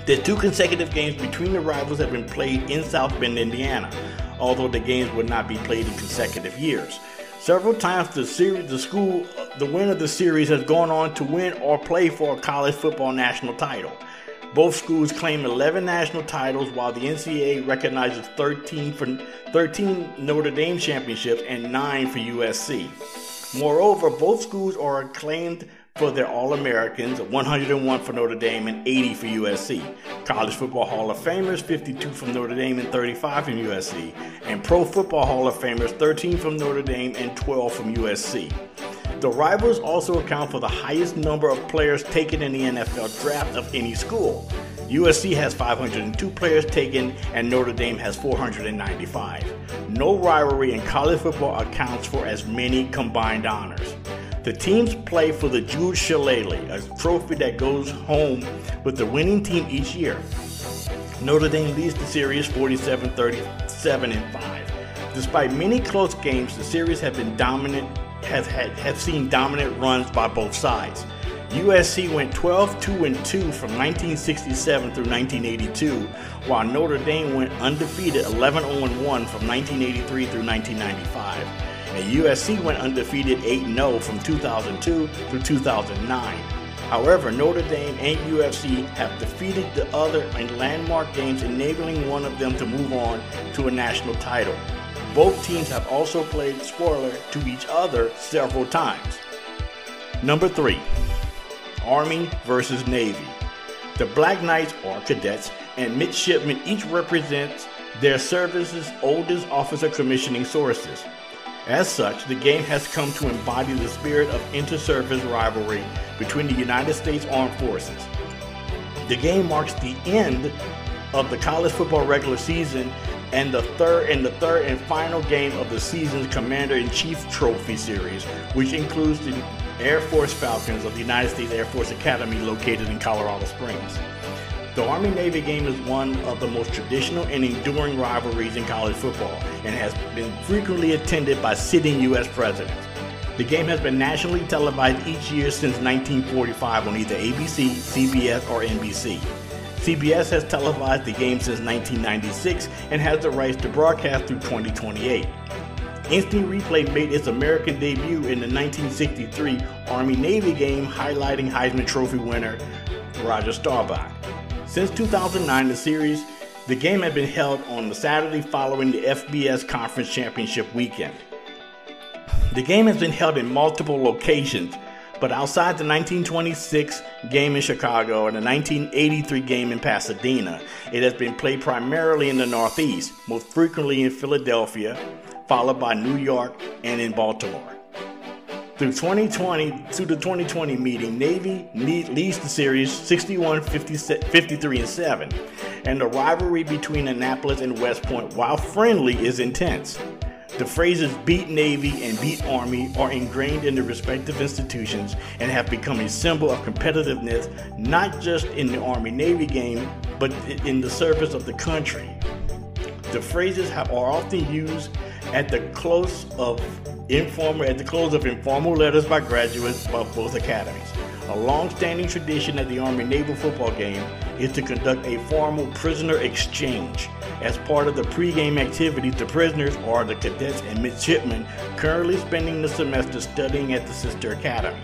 that 2 consecutive games between the rivals have been played in South Bend, Indiana, although the games would not be played in consecutive years. Several times the winner of the series has gone on to win or play for a college football national title. Both schools claim 11 national titles, while the NCAA recognizes 13 Notre Dame championships and 9 for USC. Moreover, both schools are acclaimed for their All-Americans, 101 for Notre Dame, and 80 for USC. College Football Hall of Famers, 52 from Notre Dame and 35 from USC. And Pro Football Hall of Famers, 13 from Notre Dame and 12 from USC. The Rivals also account for the highest number of players taken in the NFL draft of any school. USC has 502 players taken, and Notre Dame has 495. No rivalry in college football accounts for as many combined honors. The teams play for the Jude Shillelagh, a trophy that goes home with the winning team each year. Notre Dame leads the series 47-37-5. Despite many close games, the series have seen dominant runs by both sides. USC went 12-2-2 from 1967 through 1982, while Notre Dame went undefeated 11-0-1 from 1983 through 1995. And USC went undefeated 8-0 from 2002 through 2009. However, Notre Dame and USC have defeated the other in landmark games, enabling one of them to move on to a national title. Both teams have also played spoiler to each other several times. Number 3. Army versus Navy. The Black Knights, or cadets, and midshipmen each represent their service's oldest officer commissioning sources. As such, the game has come to embody the spirit of inter-service rivalry between the United States Armed Forces. The game marks the end of the college football regular season and the third and final game of the season's Commander-in-Chief Trophy Series, which includes the Air Force Falcons of the United States Air Force Academy located in Colorado Springs. The Army-Navy game is one of the most traditional and enduring rivalries in college football and has been frequently attended by sitting U.S. presidents. The game has been nationally televised each year since 1945 on either ABC, CBS, or NBC. CBS has televised the game since 1996 and has the rights to broadcast through 2028. Instant Replay made its American debut in the 1963 Army-Navy game, highlighting Heisman Trophy winner Roger Staubach. Since 2009, the game had been held on the Saturday following the FBS Conference Championship weekend. The game has been held in multiple locations, but outside the 1926 game in Chicago and the 1983 game in Pasadena, it has been played primarily in the Northeast, most frequently in Philadelphia, followed by New York and in Baltimore. Through the 2020 meeting, Navy leads the series 61-53-7, and the rivalry between Annapolis and West Point, while friendly, is intense. The phrases "beat Navy" and "beat Army" are ingrained in the respective institutions and have become a symbol of competitiveness, not just in the Army-Navy game, but in the service of the country. The phrases are often used at the close of informal letters by graduates of both academies. A long-standing tradition at the Army Naval football game is to conduct a formal prisoner exchange. As part of the pregame activities, the prisoners are the cadets and midshipmen currently spending the semester studying at the sister academy.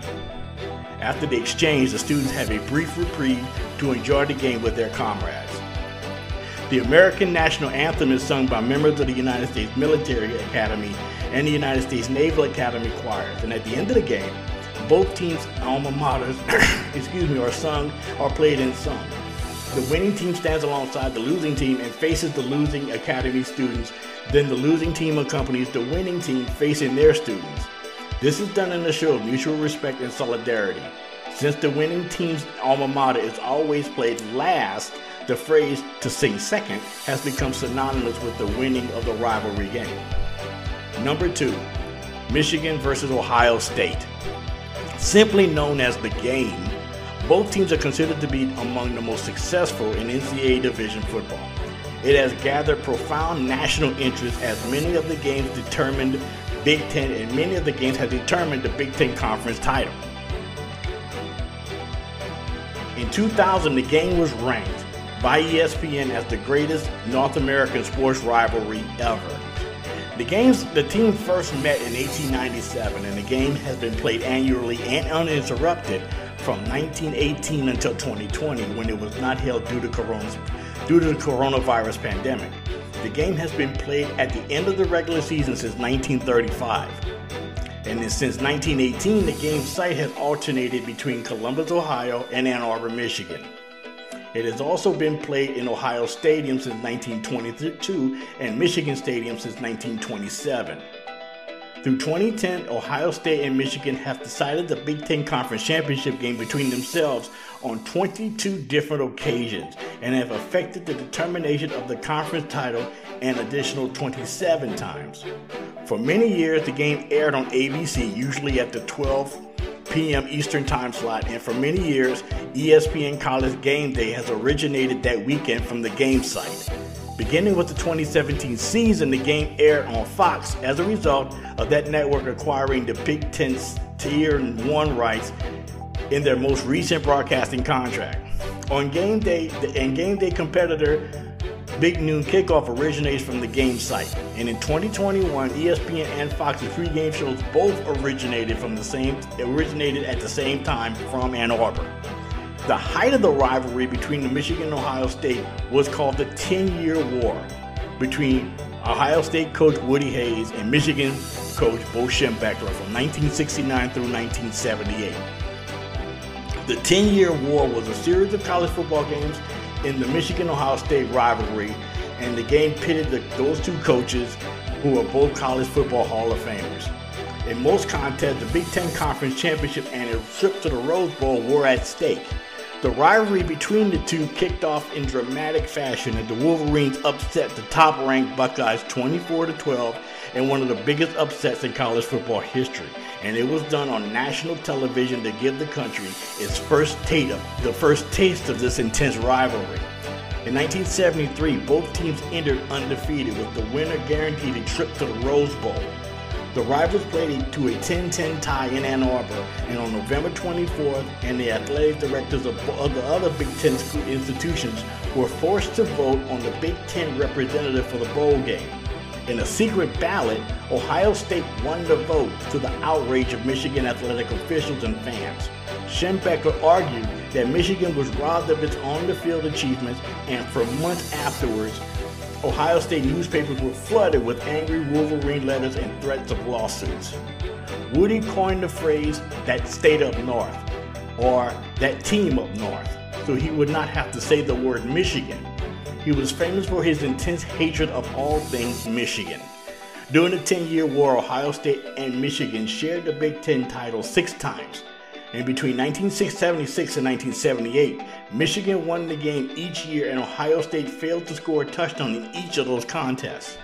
After the exchange, the students have a brief reprieve to enjoy the game with their comrades. The American National Anthem is sung by members of the United States Military Academy and the United States Naval Academy choirs, and at the end of the game, both teams' alma maters are played and sung. The winning team stands alongside the losing team and faces the losing academy students. Then the losing team accompanies the winning team facing their students. This is done in a show of mutual respect and solidarity. Since the winning team's alma mater is always played last, the phrase "to sing second" has become synonymous with the winning of the rivalry game. Number 2, Michigan versus Ohio State. Simply known as the game, both teams are considered to be among the most successful in NCAA Division football. It has gathered profound national interest as many of the games determined Big Ten, and many of the games have determined the Big Ten Conference title. In 2000, the game was ranked by ESPN as the greatest North American sports rivalry ever. The team first met in 1897, and the game has been played annually and uninterrupted from 1918 until 2020, when it was not held due to the coronavirus pandemic. The game has been played at the end of the regular season since 1935. And then since 1918, the game site has alternated between Columbus, Ohio and Ann Arbor, Michigan. It has also been played in Ohio Stadium since 1922 and Michigan Stadium since 1927. Through 2010, Ohio State and Michigan have decided the Big Ten Conference Championship game between themselves on 22 different occasions and have affected the determination of the conference title an additional 27 times. For many years, the game aired on ABC, usually at the 12 p.m. Eastern time slot, and for many years, ESPN College Game Day has originated that weekend from the game site. Beginning with the 2017 season, the game aired on Fox as a result of that network acquiring the Big Ten's Tier 1 rights in their most recent broadcasting contract. On game day, competitor Big Noon Kickoff originates from the game site, and in 2021, ESPN and Fox's pregame shows both originated at the same time from Ann Arbor. The height of the rivalry between the Michigan and Ohio State was called the 10-year war between Ohio State coach Woody Hayes and Michigan coach Bo Schembechler from 1969 through 1978. The 10-year war was a series of college football games in the Michigan-Ohio State rivalry, and the game pitted those two coaches who are both college football Hall of Famers. In most contests, the Big Ten Conference Championship and a trip to the Rose Bowl were at stake. The rivalry between the two kicked off in dramatic fashion as the Wolverines upset the top-ranked Buckeyes 24-12 in one of the biggest upsets in college football history, and it was done on national television to give the country its first taste of this intense rivalry. In 1973, both teams entered undefeated, with the winner guaranteed a trip to the Rose Bowl. The rivals played to a 10-10 tie in Ann Arbor, and on November 24th, and the athletic directors of the other Big Ten institutions were forced to vote on the Big Ten representative for the bowl game. In a secret ballot, Ohio State won the vote, to the outrage of Michigan athletic officials and fans. Schembechler argued that Michigan was robbed of its on-the-field achievements, and for months afterwards, Ohio State newspapers were flooded with angry Wolverine letters and threats of lawsuits. Woody coined the phrase, "that state up north," or "that team up north," so he would not have to say the word Michigan. He was famous for his intense hatred of all things Michigan. During the 10-year war, Ohio State and Michigan shared the Big Ten title 6 times. And between 1976 and 1978, Michigan won the game each year, and Ohio State failed to score a touchdown in each of those contests.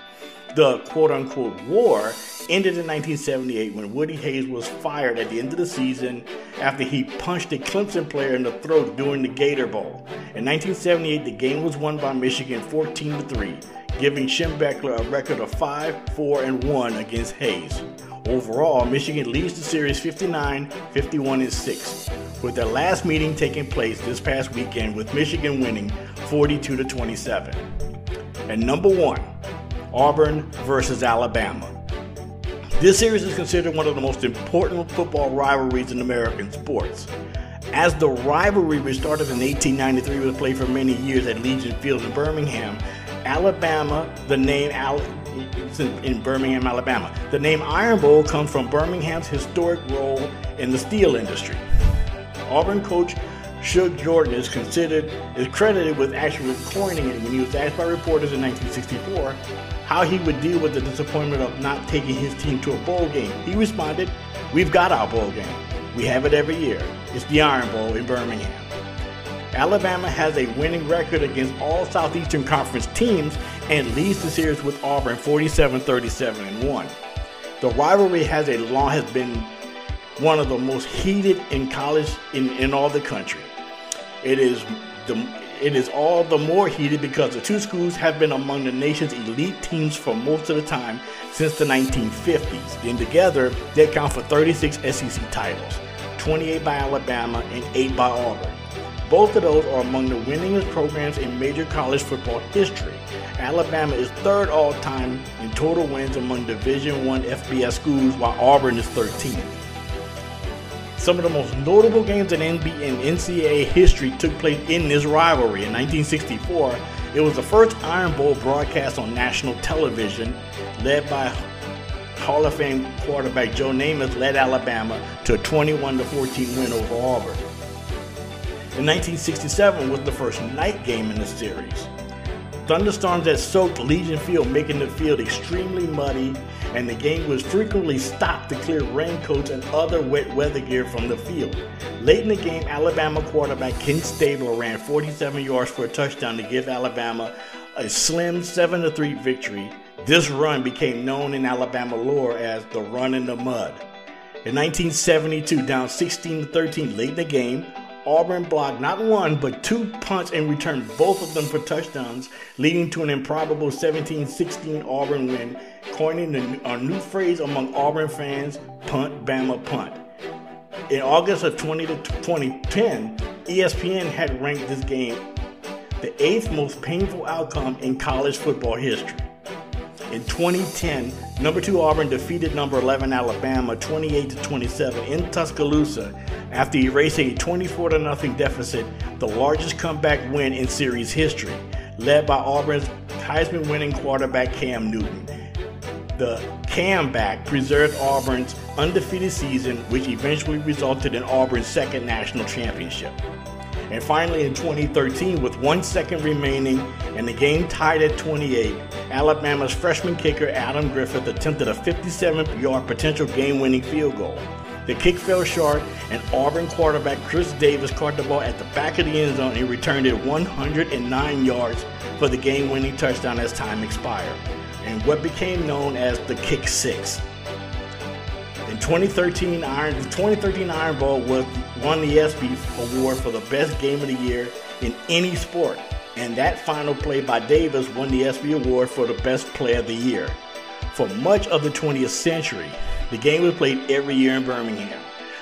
The quote-unquote war ended in 1978 when Woody Hayes was fired at the end of the season after he punched a Clemson player in the throat during the Gator Bowl. In 1978, the game was won by Michigan 14-3, giving Schembechler a record of 5-4-1 against Hayes. Overall, Michigan leads the series 59-51-6, with their last meeting taking place this past weekend, with Michigan winning 42-27. And number 1, Auburn versus Alabama. This series is considered one of the most important football rivalries in American sports. As the rivalry, which started in 1893, was played for many years at Legion Field in Birmingham, Alabama, in Birmingham, Alabama. The name Iron Bowl comes from Birmingham's historic role in the steel industry. Auburn coach Shug Jordan is credited with actually coining it when he was asked by reporters in 1964 how he would deal with the disappointment of not taking his team to a bowl game. He responded, "We've got our bowl game. We have it every year. It's the Iron Bowl in Birmingham." Alabama has a winning record against all Southeastern Conference teams and leads the series with Auburn 47-37-1. The rivalry has been one of the most heated in college in all the country. It is all the more heated because the two schools have been among the nation's elite teams for most of the time since the 1950s. Then together, they account for 36 SEC titles, 28 by Alabama and 8 by Auburn. Both of those are among the winningest programs in major college football history. Alabama is third all-time in total wins among Division I FBS schools, while Auburn is 13th. Some of the most notable games in NCAA history took place in this rivalry. In 1964, it was the first Iron Bowl broadcast on national television, led by Hall of Fame quarterback Joe Namath led Alabama to a 21-14 win over Auburn. In 1967 was the first night game in the series. Thunderstorms that soaked Legion Field, making the field extremely muddy, and the game was frequently stopped to clear raincoats and other wet weather gear from the field. Late in the game, Alabama quarterback Ken Stabler ran 47 yards for a touchdown to give Alabama a slim 7-3 victory. This run became known in Alabama lore as the Run in the Mud. In 1972, down 16-13 late in the game, Auburn blocked not one, but two punts and returned both of them for touchdowns, leading to an improbable 17-16 Auburn win, coining a new phrase among Auburn fans, Punt Bama Punt. In August of 2010, ESPN had ranked this game the 8th most painful outcome in college football history. In 2010, number 2 Auburn defeated number 11 Alabama 28-27 in Tuscaloosa after erasing a 24-0 deficit, the largest comeback win in series history, led by Auburn's Heisman-winning quarterback Cam Newton. The comeback preserved Auburn's undefeated season, which eventually resulted in Auburn's second national championship. And finally, in 2013, with 1 second remaining and the game tied at 28, Alabama's freshman kicker Adam Griffith attempted a 57-yard potential game-winning field goal. The kick fell short, and Auburn quarterback Chris Davis caught the ball at the back of the end zone and returned it 109 yards for the game-winning touchdown as time expired, and what became known as the Kick Six. In 2013, the 2013 Iron Bowl won the ESPY award for the best game of the year in any sport, and that final play by Davis won the ESPY award for the best play of the year. For much of the 20th century, the game was played every year in Birmingham,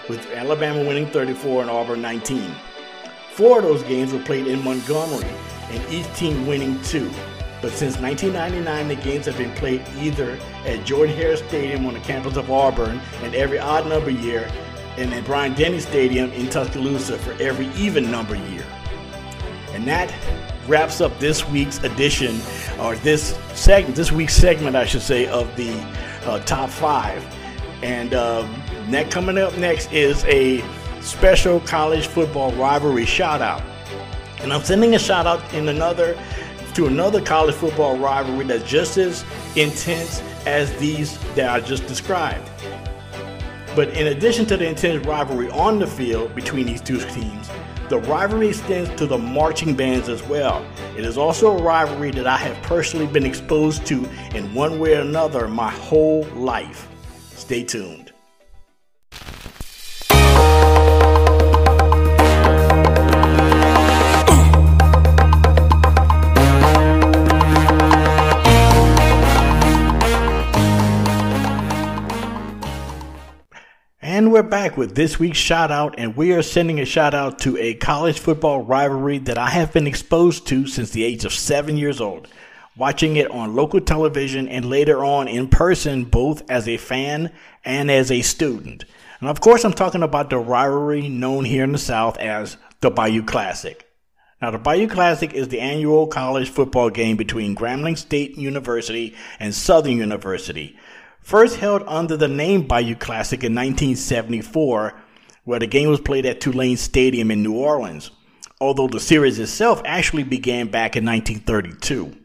with Alabama winning 34 and Auburn 19. 4 of those games were played in Montgomery, and each team winning 2. But since 1999, the games have been played either at Jordan Hare Stadium on the campus of Auburn and every odd number year, and at Bryant-Denny Stadium in Tuscaloosa for every even number year. And that wraps up this week's edition, or this week's segment, I should say, of the top 5. And coming up next is a special college football rivalry shout out. And I'm sending a shout out to another college football rivalry that's just as intense as these that I just described. But in addition to the intense rivalry on the field between these two teams, the rivalry extends to the marching bands as well. It is also a rivalry that I have personally been exposed to in one way or another my whole life. Stay tuned. And we're back with this week's shout out, and we are sending a shout out to a college football rivalry that I have been exposed to since the age of 7 years old, watching it on local television and later on in person, both as a fan and as a student. And of course, I'm talking about the rivalry known here in the South as the Bayou Classic. Now, the Bayou Classic is the annual college football game between Grambling State University and Southern University. First held under the name Bayou Classic in 1974, where the game was played at Tulane Stadium in New Orleans, although the series itself actually began back in 1932.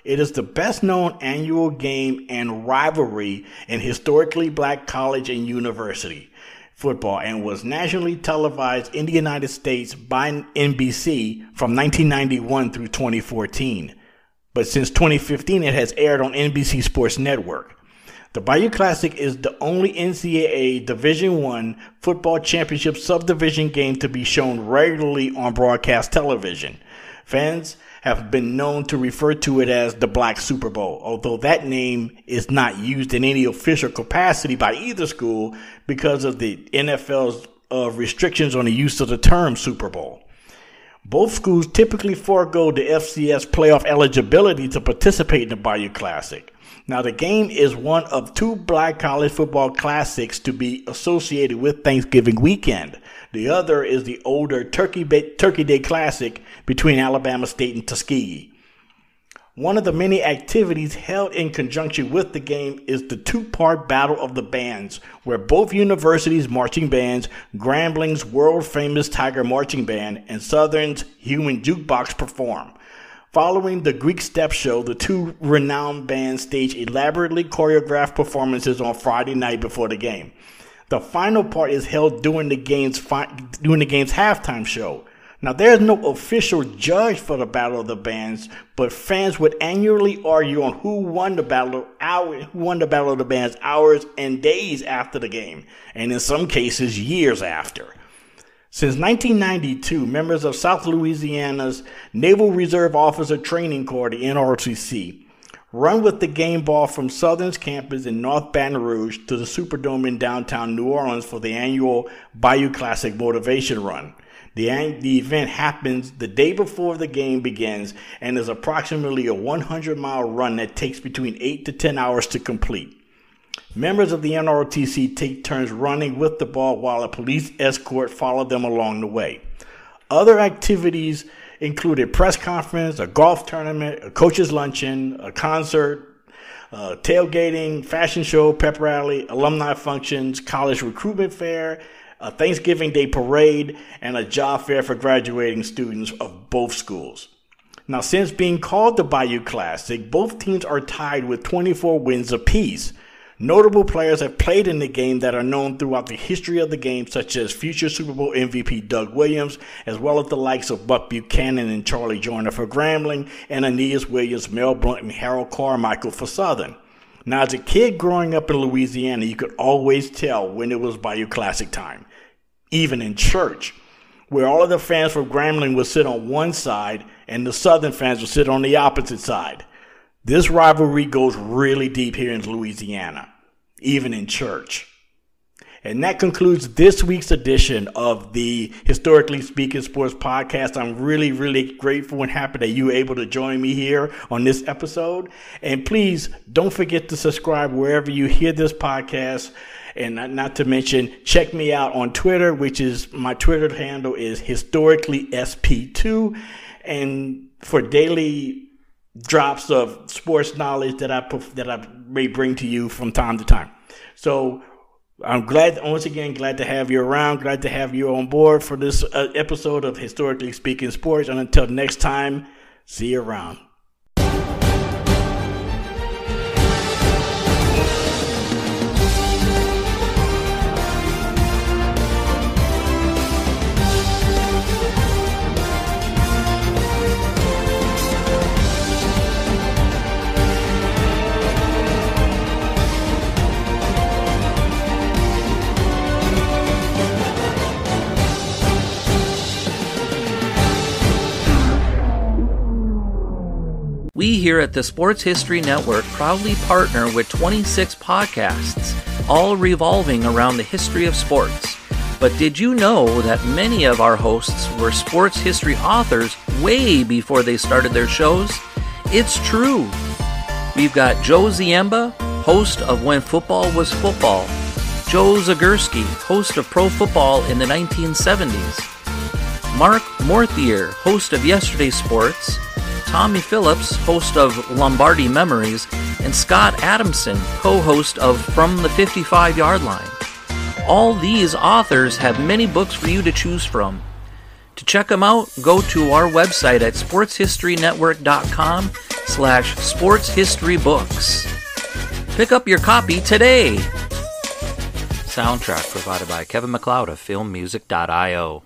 It is the best-known annual game and rivalry in historically black college and university football and was nationally televised in the United States by NBC from 1991 through 2014. But since 2015, it has aired on NBC Sports Network. The Bayou Classic is the only NCAA Division I football championship subdivision game to be shown regularly on broadcast television. Fans have been known to refer to it as the Black Super Bowl, although that name is not used in any official capacity by either school because of the NFL's restrictions on the use of the term Super Bowl. Both schools typically forego the FCS playoff eligibility to participate in the Bayou Classic. Now, the game is one of 2 black college football classics to be associated with Thanksgiving weekend. The other is the older Turkey Day Classic between Alabama State and Tuskegee. One of the many activities held in conjunction with the game is the two-part Battle of the Bands, where both universities' marching bands, Grambling's world-famous Tiger Marching Band and Southern's Human Jukebox perform. Following the Greek Step Show, the two renowned bands stage elaborately choreographed performances on Friday night before the game. The final part is held during the game's halftime show. Now, there is no official judge for the Battle of the Bands, but fans would annually argue on who won the Battle of the Bands hours and days after the game, and in some cases, years after. Since 1992, members of South Louisiana's Naval Reserve Officer Training Corps, the NROTC, run with the game ball from Southern's campus in North Baton Rouge to the Superdome in downtown New Orleans for the annual Bayou Classic Motivation Run. The event happens the day before the game begins and is approximately a 100-mile run that takes between 8 to 10 hours to complete. Members of the NROTC take turns running with the ball while a police escort follow them along the way. Other activities include a press conference, a golf tournament, a coach's luncheon, a concert, tailgating, fashion show, pep rally, alumni functions, college recruitment fair, a Thanksgiving Day parade, and a job fair for graduating students of both schools. Now, since being called the Bayou Classic, both teams are tied with 24 wins apiece. Notable players have played in the game that are known throughout the history of the game, such as future Super Bowl MVP Doug Williams, as well as the likes of Buck Buchanan and Charlie Joyner for Grambling, and Aeneas Williams, Mel Blount, and Harold Carmichael for Southern. Now, as a kid growing up in Louisiana, you could always tell when it was Bayou Classic time, even in church, where all of the fans from Grambling would sit on one side and the Southern fans would sit on the opposite side. This rivalry goes really deep here in Louisiana, even in church. And that concludes this week's edition of the Historically Speaking Sports Podcast. I'm really, really grateful and happy that you were able to join me here on this episode. And please don't forget to subscribe wherever you hear this podcast. And not to mention, check me out on Twitter, which is my Twitter handle is historicallysp2. And for daily drops of sports knowledge that I may bring to you from time to time. So I'm once again glad to have you around, glad to have you on board for this episode of Historically Speaking Sports. And until next time, see you around. We here at the Sports History Network proudly partner with 26 podcasts, all revolving around the history of sports. But did you know that many of our hosts were sports history authors way before they started their shows? It's true. We've got Joe Ziemba, host of When Football Was Football, Joe Zagurski, host of Pro Football in the 1970s, Mark Morthier, host of Yesterday Sports, Tommy Phillips, host of Lombardi Memories, and Scott Adamson, co-host of From the 55-Yard Line. All these authors have many books for you to choose from. To check them out, go to our website at sportshistorynetwork.com/sportshistorybooks. Pick up your copy today. Soundtrack provided by Kevin MacLeod of filmmusic.io.